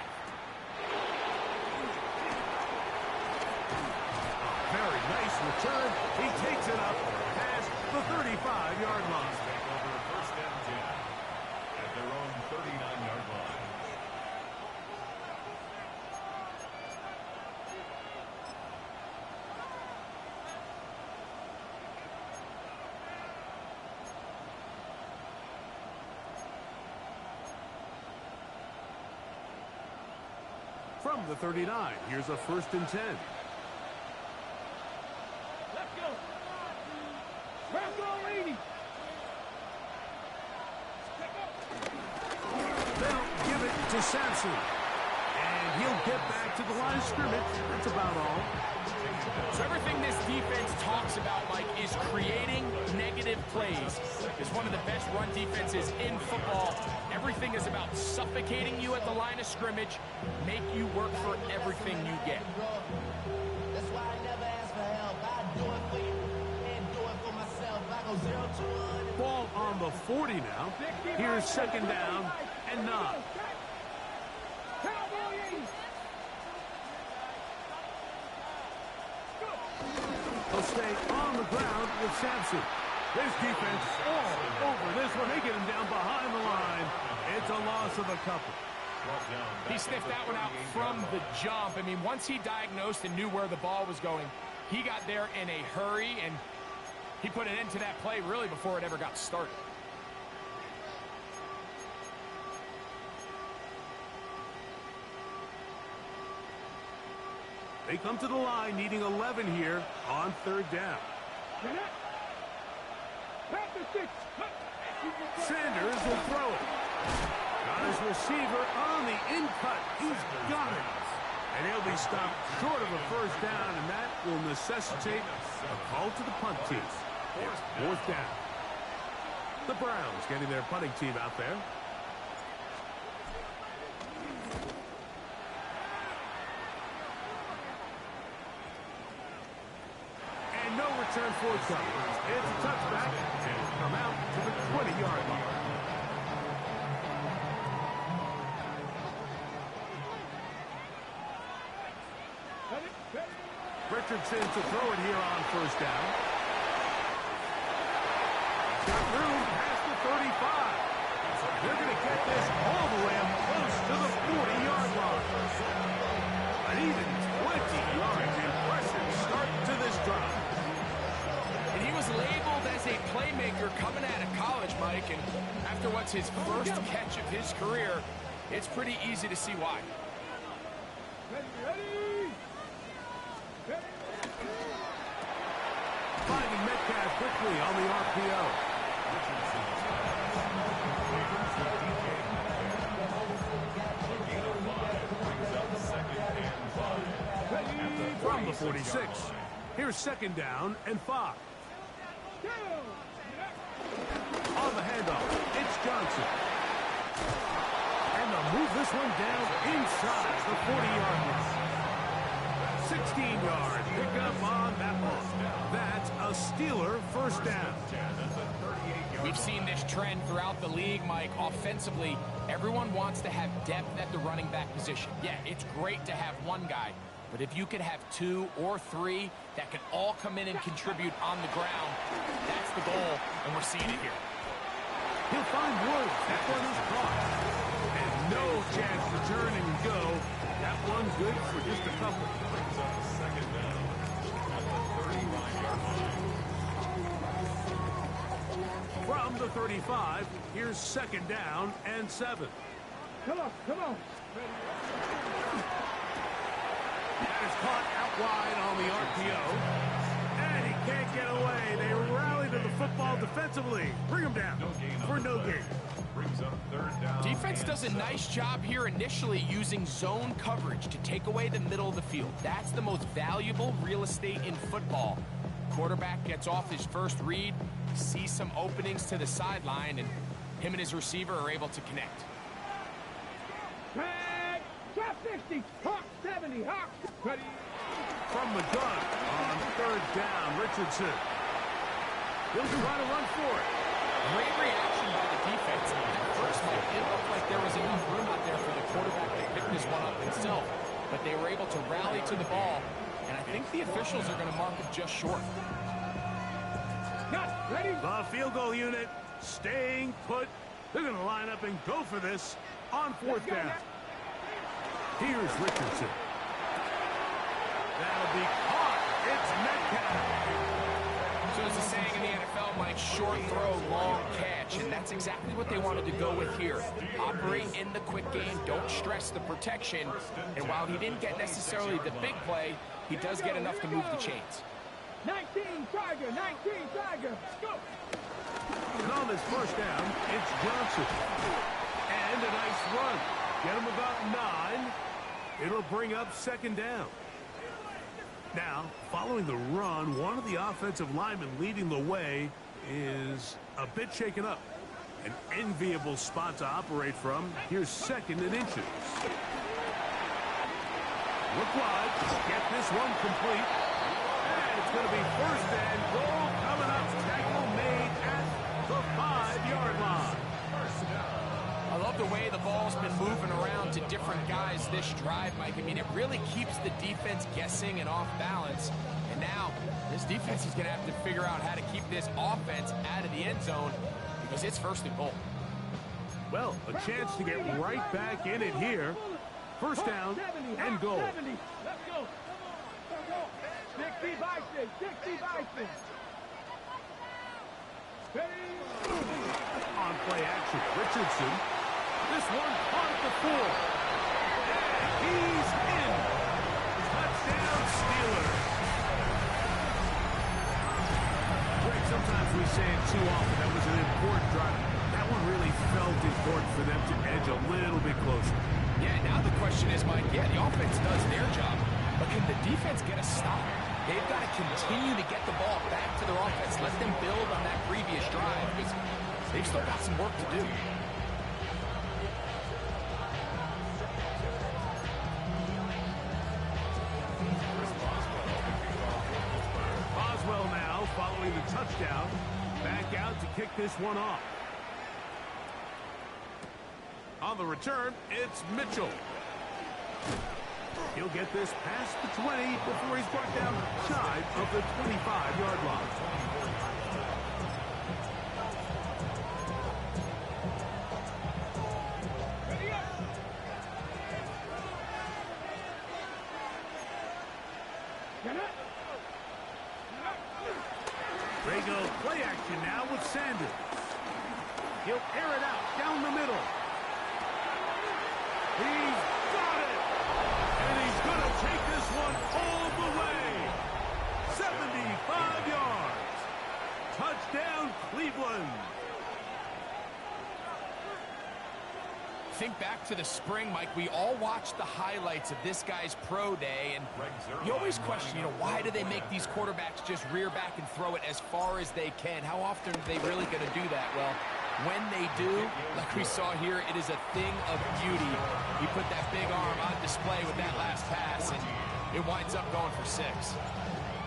Very nice return. He takes it up past the 35-yard line. Over 1st and 10 at their own 39-yard line. From the 39, here's a 1st and 10. Basketball 80. They'll give it to Sampson. And he'll get back to the line of scrimmage. That's about all. So everything this defense talks about, Mike, is creating negative plays. It's one of the best run defenses in football. Everything is about suffocating you at the line of scrimmage, make you work for everything you get. That's why I never ask for help. I do it for you and do it for myself. I go 0 to 100. Ball on the 40 now. Here's second down and 9. Cowboy 80. They'll stay on the ground with Sampson. This defense all over this one. They get him down behind the line. It's a loss of a couple. He sniffed that one out from the jump. I mean, once he diagnosed and knew where the ball was going, he got there in a hurry, and he put an end to that play really before it ever got started. They come to the line needing 11 here on third down. Sanders will throw it. Got his receiver on the in-cut. He's got it. And he'll be stopped short of a first down, and that will necessitate a call to the punt team. It's fourth down. The Browns getting their punting team out there. And no return forthcoming. It's a touchback, and it'll come out to the 20-yard line. Richardson to throw it here on first down. He's got room past the 35. They're going to get this all the way up close to the 40-yard line. An even 20 yards. Impressive start to this drive. And he was labeled as a playmaker coming out of college, Mike, and after what's his first catch of his career, it's pretty easy to see why. Finding Metcalf quickly on the RPO. From the 46. Here's second down and 5. On the handoff, it's Johnson. And they'll move this one down inside the 40-yard line. 16-yard pickup on that one. That's a Steeler first down. We've seen this trend throughout the league, Mike. Offensively, everyone wants to have depth at the running back position. Yeah, it's great to have one guy, but if you could have 2 or 3 that can all come in and contribute on the ground, that's the goal, and we're seeing it here. He'll find Woods. That one is caught. And no chance to turn and go. That one's good for just a couple. Second down at the 39-yard line. From the 35, here's second down and 7. Come on, come on. That is caught out wide on the RPO. And he can't get away. They rally to the football defensively. Bring him down for no gain. Brings up third down. Defense does a nice job here initially using zone coverage to take away the middle of the field. That's the most valuable real estate in football. Quarterback gets off his first read, sees some openings to the sideline, and him and his receiver are able to connect. Tag! Drop 60! Hawk 70! Hawk! Ready? From the gun on third down, Richardson. He'll try to run for it. Great reaction by the defense. At first, Mike, it looked like there was enough room out there for the quarterback to pick this one up himself, but they were able to rally to the ball, and I think the officials are going to mark it just short. Ready? The field goal unit staying put. They're going to line up and go for this on fourth down. Here's Richardson. That'll be caught. It's Metcalf. So as the saying in the NFL, Mike, short throw, long catch, and that's exactly what they wanted to go with here. Operate in the quick game, don't stress the protection, and while he didn't get necessarily the big play, he does get enough to move the chains. 19 Tiger, 19 Tiger. Go. And on this first down, it's Johnson. And a nice run. Get him about 9. It'll bring up second down. Now, following the run, one of the offensive linemen leading the way is a bit shaken up. An enviable spot to operate from. Here's second and inches. Look wide. Get this one complete. And it's going to be first and goal coming up. Tackle made at the 5-yard line. I love the way the ball's been moving around to different guys this drive, Mike. I mean, it really keeps the defense guessing and off balance. And now, this defense is going to have to figure out how to keep this offense out of the end zone because it's first and goal. Well, a chance to get right back in it here. First down and goal. 70. Let's go. 60 Bison, 60 Bison. On play action, Richardson. This one caught at the 4. And he's in. Touchdown, Steelers. Greg, sometimes we say it too often. That was an important drive. That one really felt important for them to edge a little bit closer. Yeah, now the question is, Mike, yeah, the offense does their job, but can the defense get a stop? They've got to continue to get the ball back to their offense. Let them build on that previous drive because they've still got some work to do. Boswell now following the touchdown. Back out to kick this one off. On the return, it's Mitchell. He'll get this past the 20 before he's brought down shy of the 25-yard line. They go play action now with Sanders. He'll air it out down the middle. He's got it! And he's going to take this one all the way. 75 yards. Touchdown, Cleveland. Think back to the spring, Mike. We all watched the highlights of this guy's pro day, and you always question, why do they make these quarterbacks just rear back and throw it as far as they can? How often are they really going to do that? Well, when they do, like we saw here, it is a thing of beauty. He put that big arm on display with that last pass, and it winds up going for 6.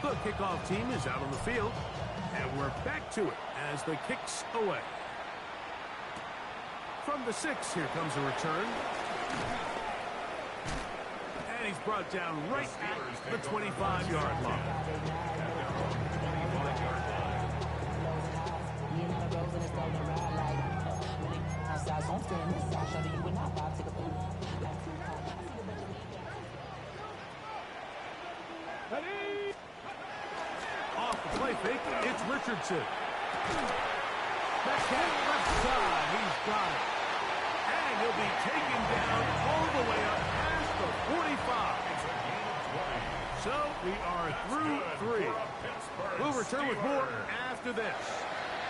The kickoff team is out on the field, and we're back to it as the kick's away. From the 6, here comes a return. And he's brought down right at the 25-yard line. Off the play fake, it's Richardson. Backhand left side, he's got it. And he'll be taken down all the way up past the 45. So we are through 3. We'll return with more after this.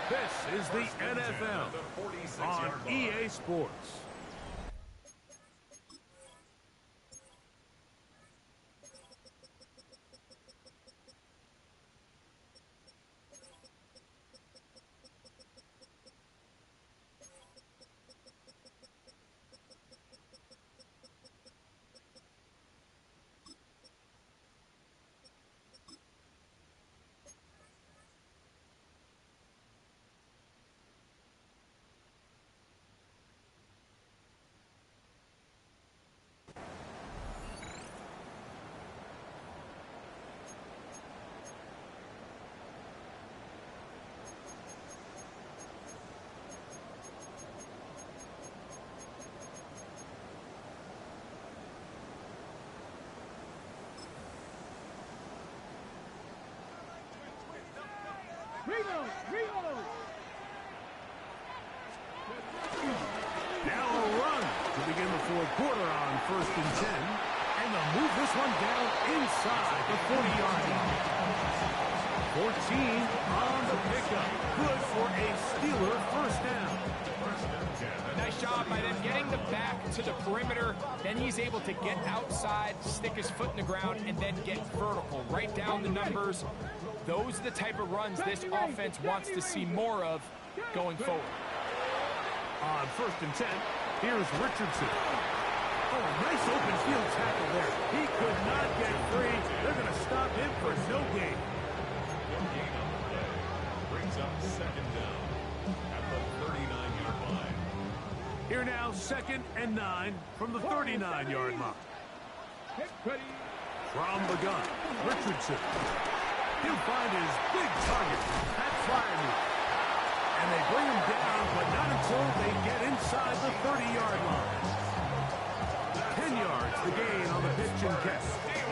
This is the NFL on EA Sports. Now a run to begin the fourth quarter on 1st and 10. And they'll move this one down inside the 40-yard line. 14 on the pickup. Good for a Steeler first down. Nice job by them getting the back to the perimeter. Then he's able to get outside, stick his foot in the ground, and then get vertical. Right down the numbers. Those are the type of runs this offense wants to see more of going forward. On 1st and 10, here's Richardson. Oh, nice open field tackle there. He could not get free. They're going to stop him for no gain. Brings up 2nd down at the 39-yard line. Here now, 2nd and 9 from the 39-yard line. From the gun, Richardson. He'll find his big target at Fryermuth. And they bring him down, but not until they get inside the 30-yard line. 10 yards the gain on the pitch and catch.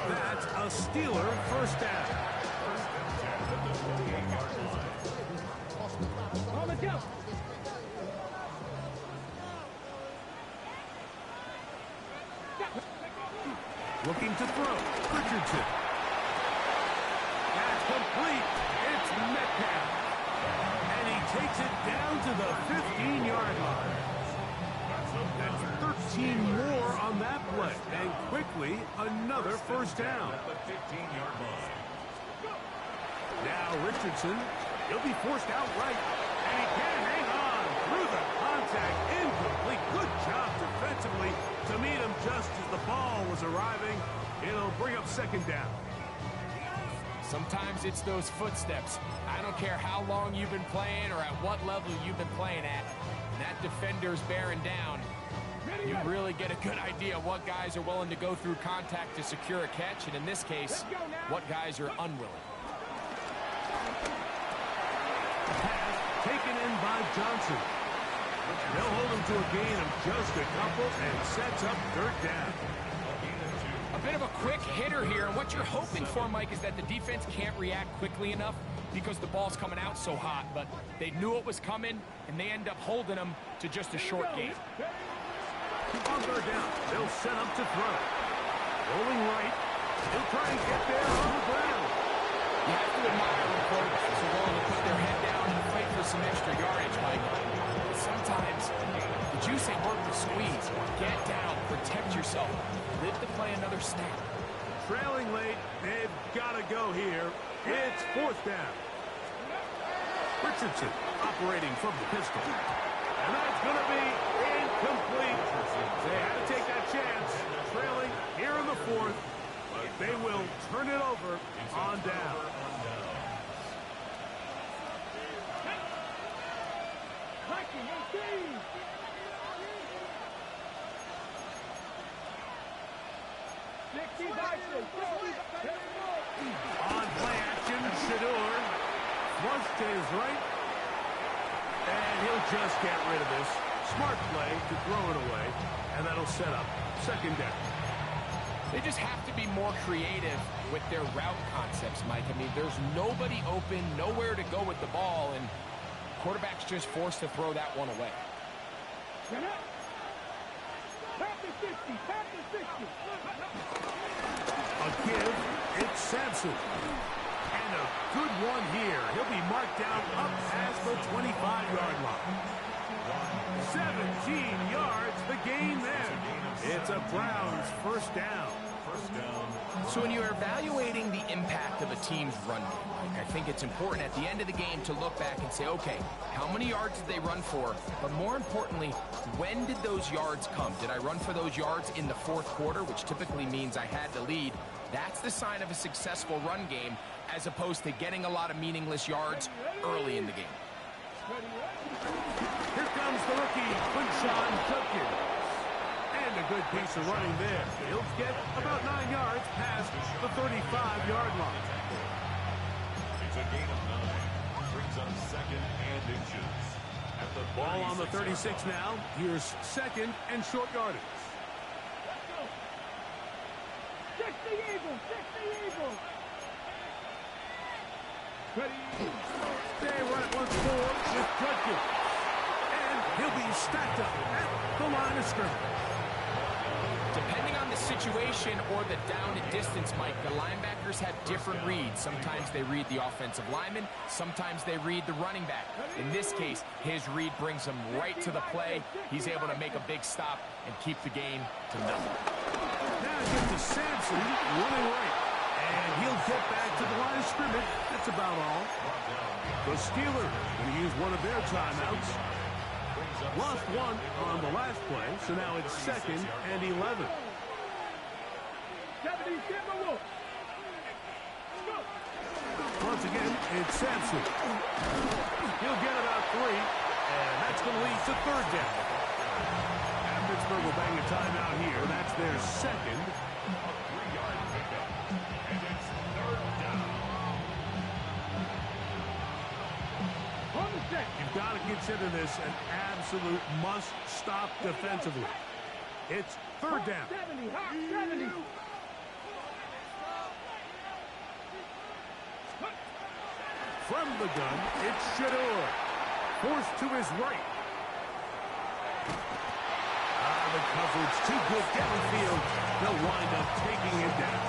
That's a Steeler first down. On the jump. Looking to throw, Richardson. That's complete. It's Metcalf. And he takes it down to the 15-yard line. That's 13 more on that play. And quickly, another first down. At the 15-yard line. Now Richardson, he'll be forced out right. And he can hang on through the contact. Incomplete. Good job defensively to meet him just as the ball was arriving. It'll bring up 2nd down. Sometimes it's those footsteps. I don't care how long you've been playing or at what level you've been playing at. When that defender's bearing down, you really get a good idea what guys are willing to go through contact to secure a catch, and in this case, what guys are unwilling. Pass taken in by Johnson. They'll hold him to a gain of just a couple and sets up 3rd down. A bit of a quick hitter here, and what you're hoping for, Mike, is that the defense can't react quickly enough because the ball's coming out so hot, but they knew it was coming, and they end up holding them to just a short gain. On 3rd down, they'll set up to throw. Rolling right. He'll try and get there on the ground. You have to admire when quarterbacks are willing to put their head down and fight for some extra yardage, Mike. Sometimes the juice ain't worth the squeeze. Get down, protect yourself, live to play another snap. Trailing late, they've got to go here. It's 4th down. Richardson operating from the pistol. And that's going to be incomplete. They had to take that chance. Trailing here in the 4th. But they will turn it over on down. On play action, Shador flushed to his right. And he'll just get rid of this. Smart play to throw it away. And that'll set up 2nd down. They just have to be more creative with their route concepts, Mike. I mean, there's nobody open, nowhere to go with the ball, and quarterback's just forced to throw that one away. A give, it's Sampson. And a good one here. He'll be marked down up past the 25-yard line. 17 yards, the gain there. It's a Browns first down. So when you're evaluating the impact of a team's run game, Mike, I think it's important at the end of the game to look back and say, okay, how many yards did they run for? But more importantly, when did those yards come? Did I run for those yards in the 4th quarter, which typically means I had to lead? That's the sign of a successful run game, as opposed to getting a lot of meaningless yards early in the game. Here comes the rookie, Quinshon Judkins. And a good piece of running there. He'll get about 9 yards past the 35-yard line. It's a gain of 9. Brings up 2nd and inches. At the Ball on the 36 now. Here's 2nd and short yardage. Check the Eagles! Check the Eagles! They run it once more with Judkins. And he'll be stacked up at the line of scrimmage. Depending on the the situation or the down and distance, Mike, the linebackers have different reads. Sometimes they read the offensive lineman. Sometimes they read the running back. In this case, his read brings him right to the play. He's able to make a big stop and keep the game to nothing. Now it gets to Sampson running right. And he'll get back to the line of scrimmage. That's about all. The Steelers going to use one of their timeouts. Lost one on the last play, so now it's 2nd and 11. Once again, it's Sampson. He'll get about 3, and that's going to lead to 3rd down. And Pittsburgh will bang a timeout here. That's their 2nd. You've got to consider this an absolute must-stop defensively. It's 3rd down. 70. From the gun, it's Shador. Forced to his right. The coverage too good downfield. They'll wind up taking it down.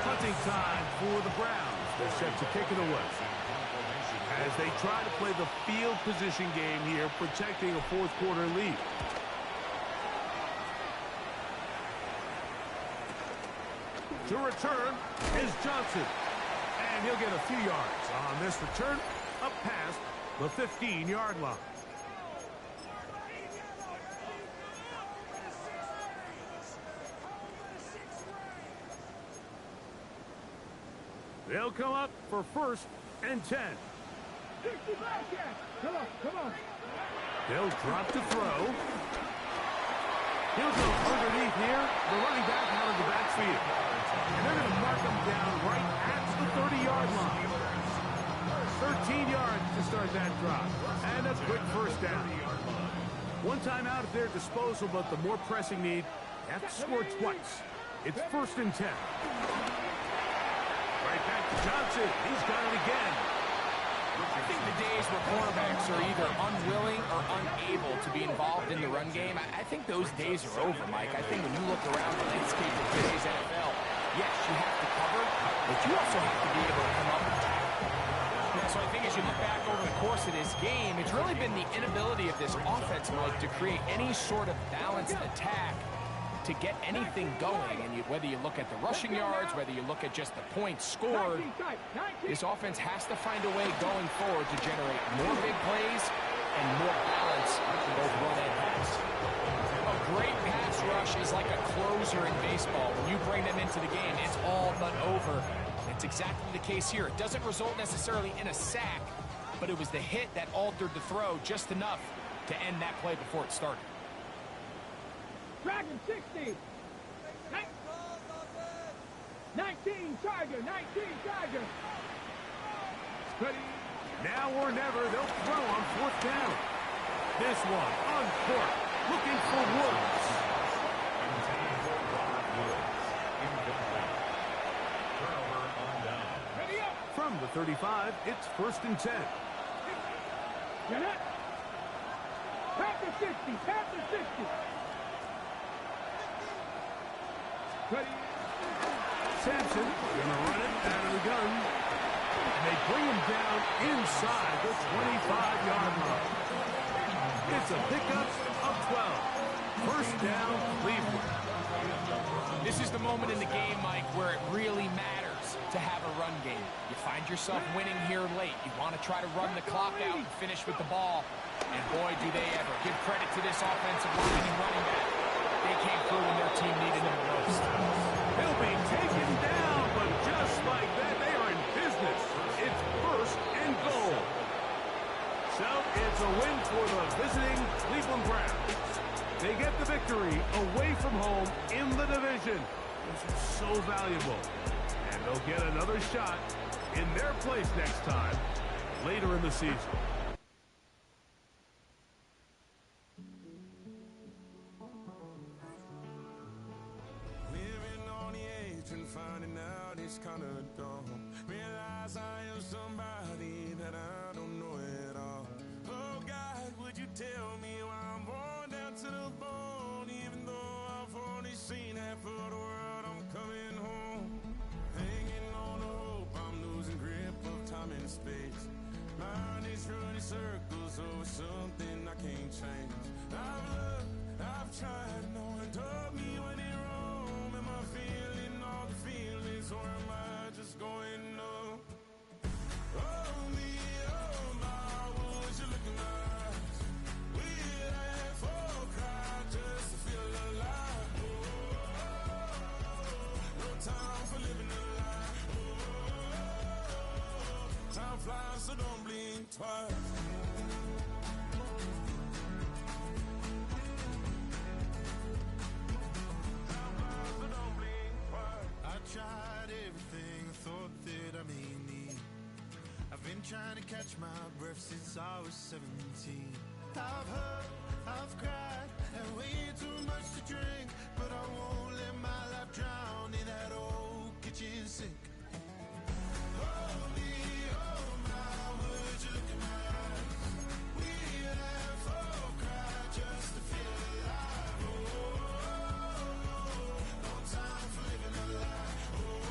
Punting time for the Browns. They're set to kick it away. As they try to play the field position game here, protecting a 4th quarter lead. To return is Johnson. And he'll get a few yards on this return up past the 15-yard line. They'll come up for 1st and 10. Come on. They'll drop to throw. He'll go underneath here. The running back out of the backfield. And they're going to mark him down right at the 30-yard line. 13 yards to start that drop. And a quick 1st down. One time out at their disposal, but the more pressing need, they have to score twice. It's 1st and 10. Right back to Johnson. He's got it again. I think the days where cornerbacks are either unwilling or unable to be involved in the run game, I think those days are over, Mike. I think when you look around the landscape of today's NFL, yes, you have to cover, but you also have to be able to come up and tackle. So I think as you look back over the course of this game, it's really been the inability of this offense, Mike, to create any sort of balanced attack to get anything going. And whether you look at the rushing yards, whether you look at just the points scored, this offense has to find a way going forward to generate more big plays and more balance in both run and pass. A great pass rush is like a closer in baseball. When you bring them into the game, it's all but over. It's exactly the case here. It doesn't result necessarily in a sack, but it was the hit that altered the throw just enough to end that play before it started. Dragon 60. 19 Tiger. Now or never, they'll throw on 4th down. This one on court, looking for Woods. From the 35, it's 1st and 10. Panther 60. Sampson gonna run it out of the gun. And they bring him down inside the 25-yard line. It's a pickup of 12. 1st down, Cleveland. This is the moment in the game, Mike, where it really matters to have a run game. You find yourself winning here late. You want to try to run the clock out and finish with the ball. And boy, do they ever. Give credit to this offensive line and running back. They came through when their team needed them the most. He'll be taken down, but just like that, they are in business. It's 1st and goal. So it's a win for the visiting Cleveland Browns. They get the victory away from home in the division. This is so valuable. And they'll get another shot in their place next time, later in the season. Living on the edge and finding out it's kind of dumb. Realize I am somebody that I don't know at all. Oh God, would you tell me why I'm born down to the bone, even though I've only seen running circles over something I can't change. I've looked, I've tried, no one told me when in Rome. Am I feeling all the feelings, or am I just going numb? Oh me, oh my, would you look in my eyes? We laugh or cry just to feel alive. No time for living a lie. Time flies, so don't blink twice. I tried everything I thought that I may need. I've been trying to catch my breath since I was 17. I've hurt, I've cried, and way too much to drink, but I won't let my life drown in that old kitchen sink. Oh me, oh my, would you look in my eyes? We laugh or cry just to feel alive. Oh, no time for living a lie. Oh,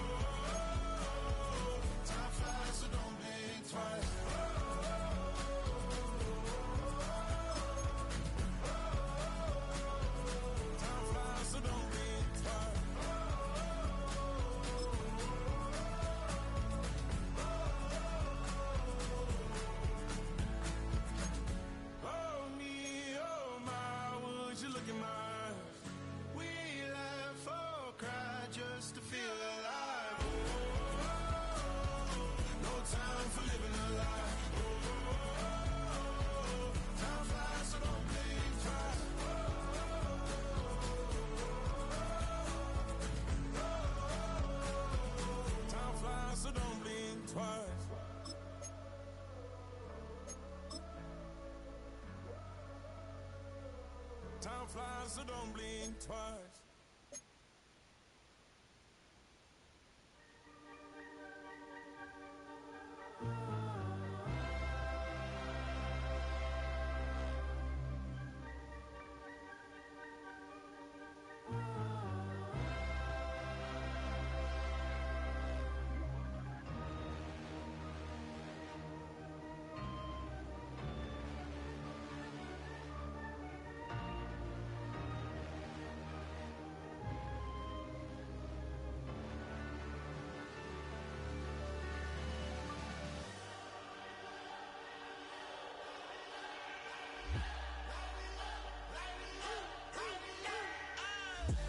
time flies, so don't blink twice. Time flies, so don't blink twice. Oh me, oh my, would you look in my eyes? We laugh or cry just to feel alive. Oh, no time for living a lie. Oh, time flies, so don't blink twice. Time flies, so don't blink twice. Time flies, so don't blink twice.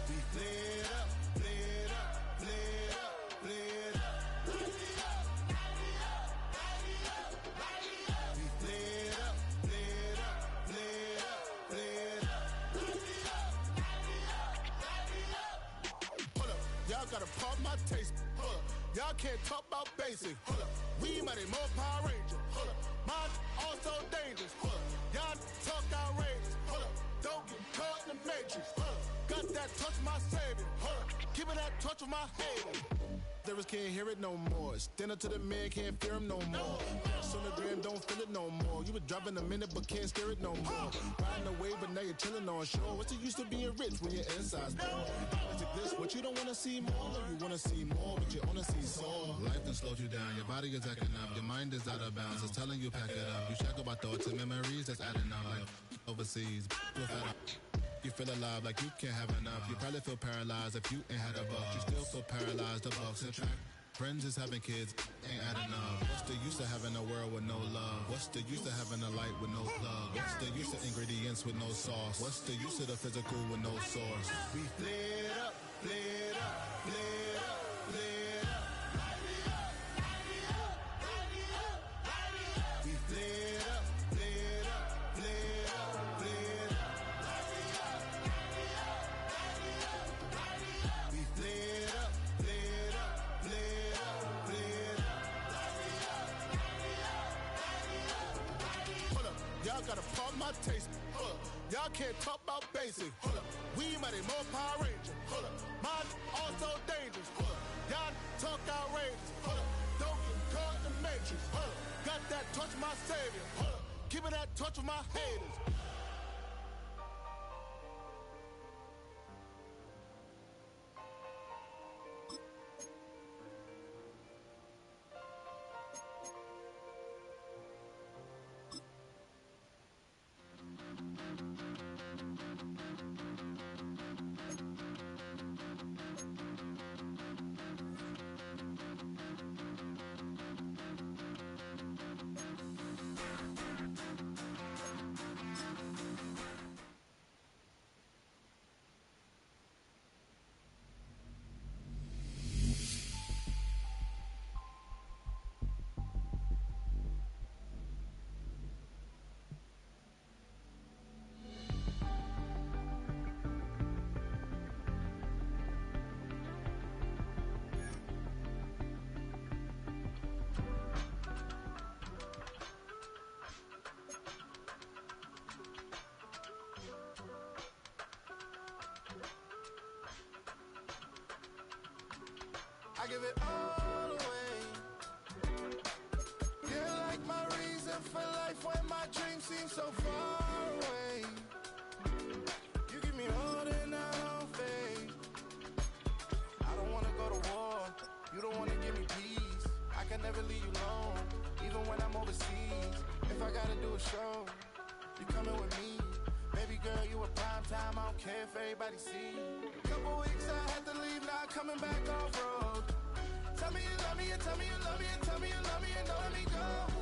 We played up, played up, played up, played up. We played up, played up, played up, played up. Hold up, y'all gotta pump my taste. Hold up, y'all can't talk about basic. Hold up, we mighty more Power Ranger. Hold up, mine also dangerous. Hold up, y'all talk outrageous. Hold up, don't get caught in the matrix. Hold up, got that touch of my savior. Hold up, keeping that touch of my haters. There can't hear it no more. Stand up to the man, can't fear him no more. Sonogram, don't feel it no more. You were driving a minute, but can't steer it no more. Riding away, but now you're chilling on shore. What's the use of being rich when your inside's poor? Is it this what you don't want to see more? You want to see more, but you only see sore. Life done slowed you down. Your body is acting up. Your mind is out of bounds. It's telling you pack it up. You shackle by thoughts and memories that's adding up. Like overseas, you feel alive like you can't have enough. You probably feel paralyzed if you ain't had a buck. You still feel paralyzed, the bucks and track. Friends is having kids, ain't adding up. What's the use of having a world with no love? What's the use of having a light with no plug? What's the use of ingredients with no sauce? What's the use of the physical with no source? We played up, played up, played up, played up. We played up, played up, played up, played up. We played up, played up, played up, played up. Hold up, y'all gotta pump my taste. Hold up, y'all can't talk about basic. Hold up, we mighty more Power Ranger. Hold up, mine also dangerous. Hold up, y'all talk outrageous. Hold up, don't get caught in the matrix. Hold up, got that touch of my savior. Hold up, keeping that touch of my haters. give it all away. You're like my reason for life when my dreams seem so far away. You give me holding out faith. I don't wanna go to war. You don't wanna give me peace. I can never leave you alone, even when I'm overseas. If I gotta do a show, you coming with me. Baby girl, you a prime time. I don't care if everybody see. Couple weeks I had to leave, now I'm coming back off road. Tell me you love me, and tell me you love me, and tell me you love me, and don't let me go.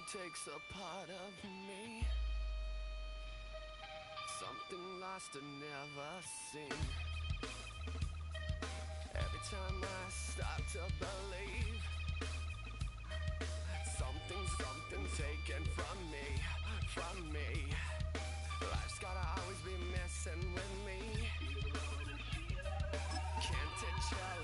Takes a part of me, something lost and never seen. Every time I start to believe, something taken from me. Life's gotta always be messing with me. Can't it tell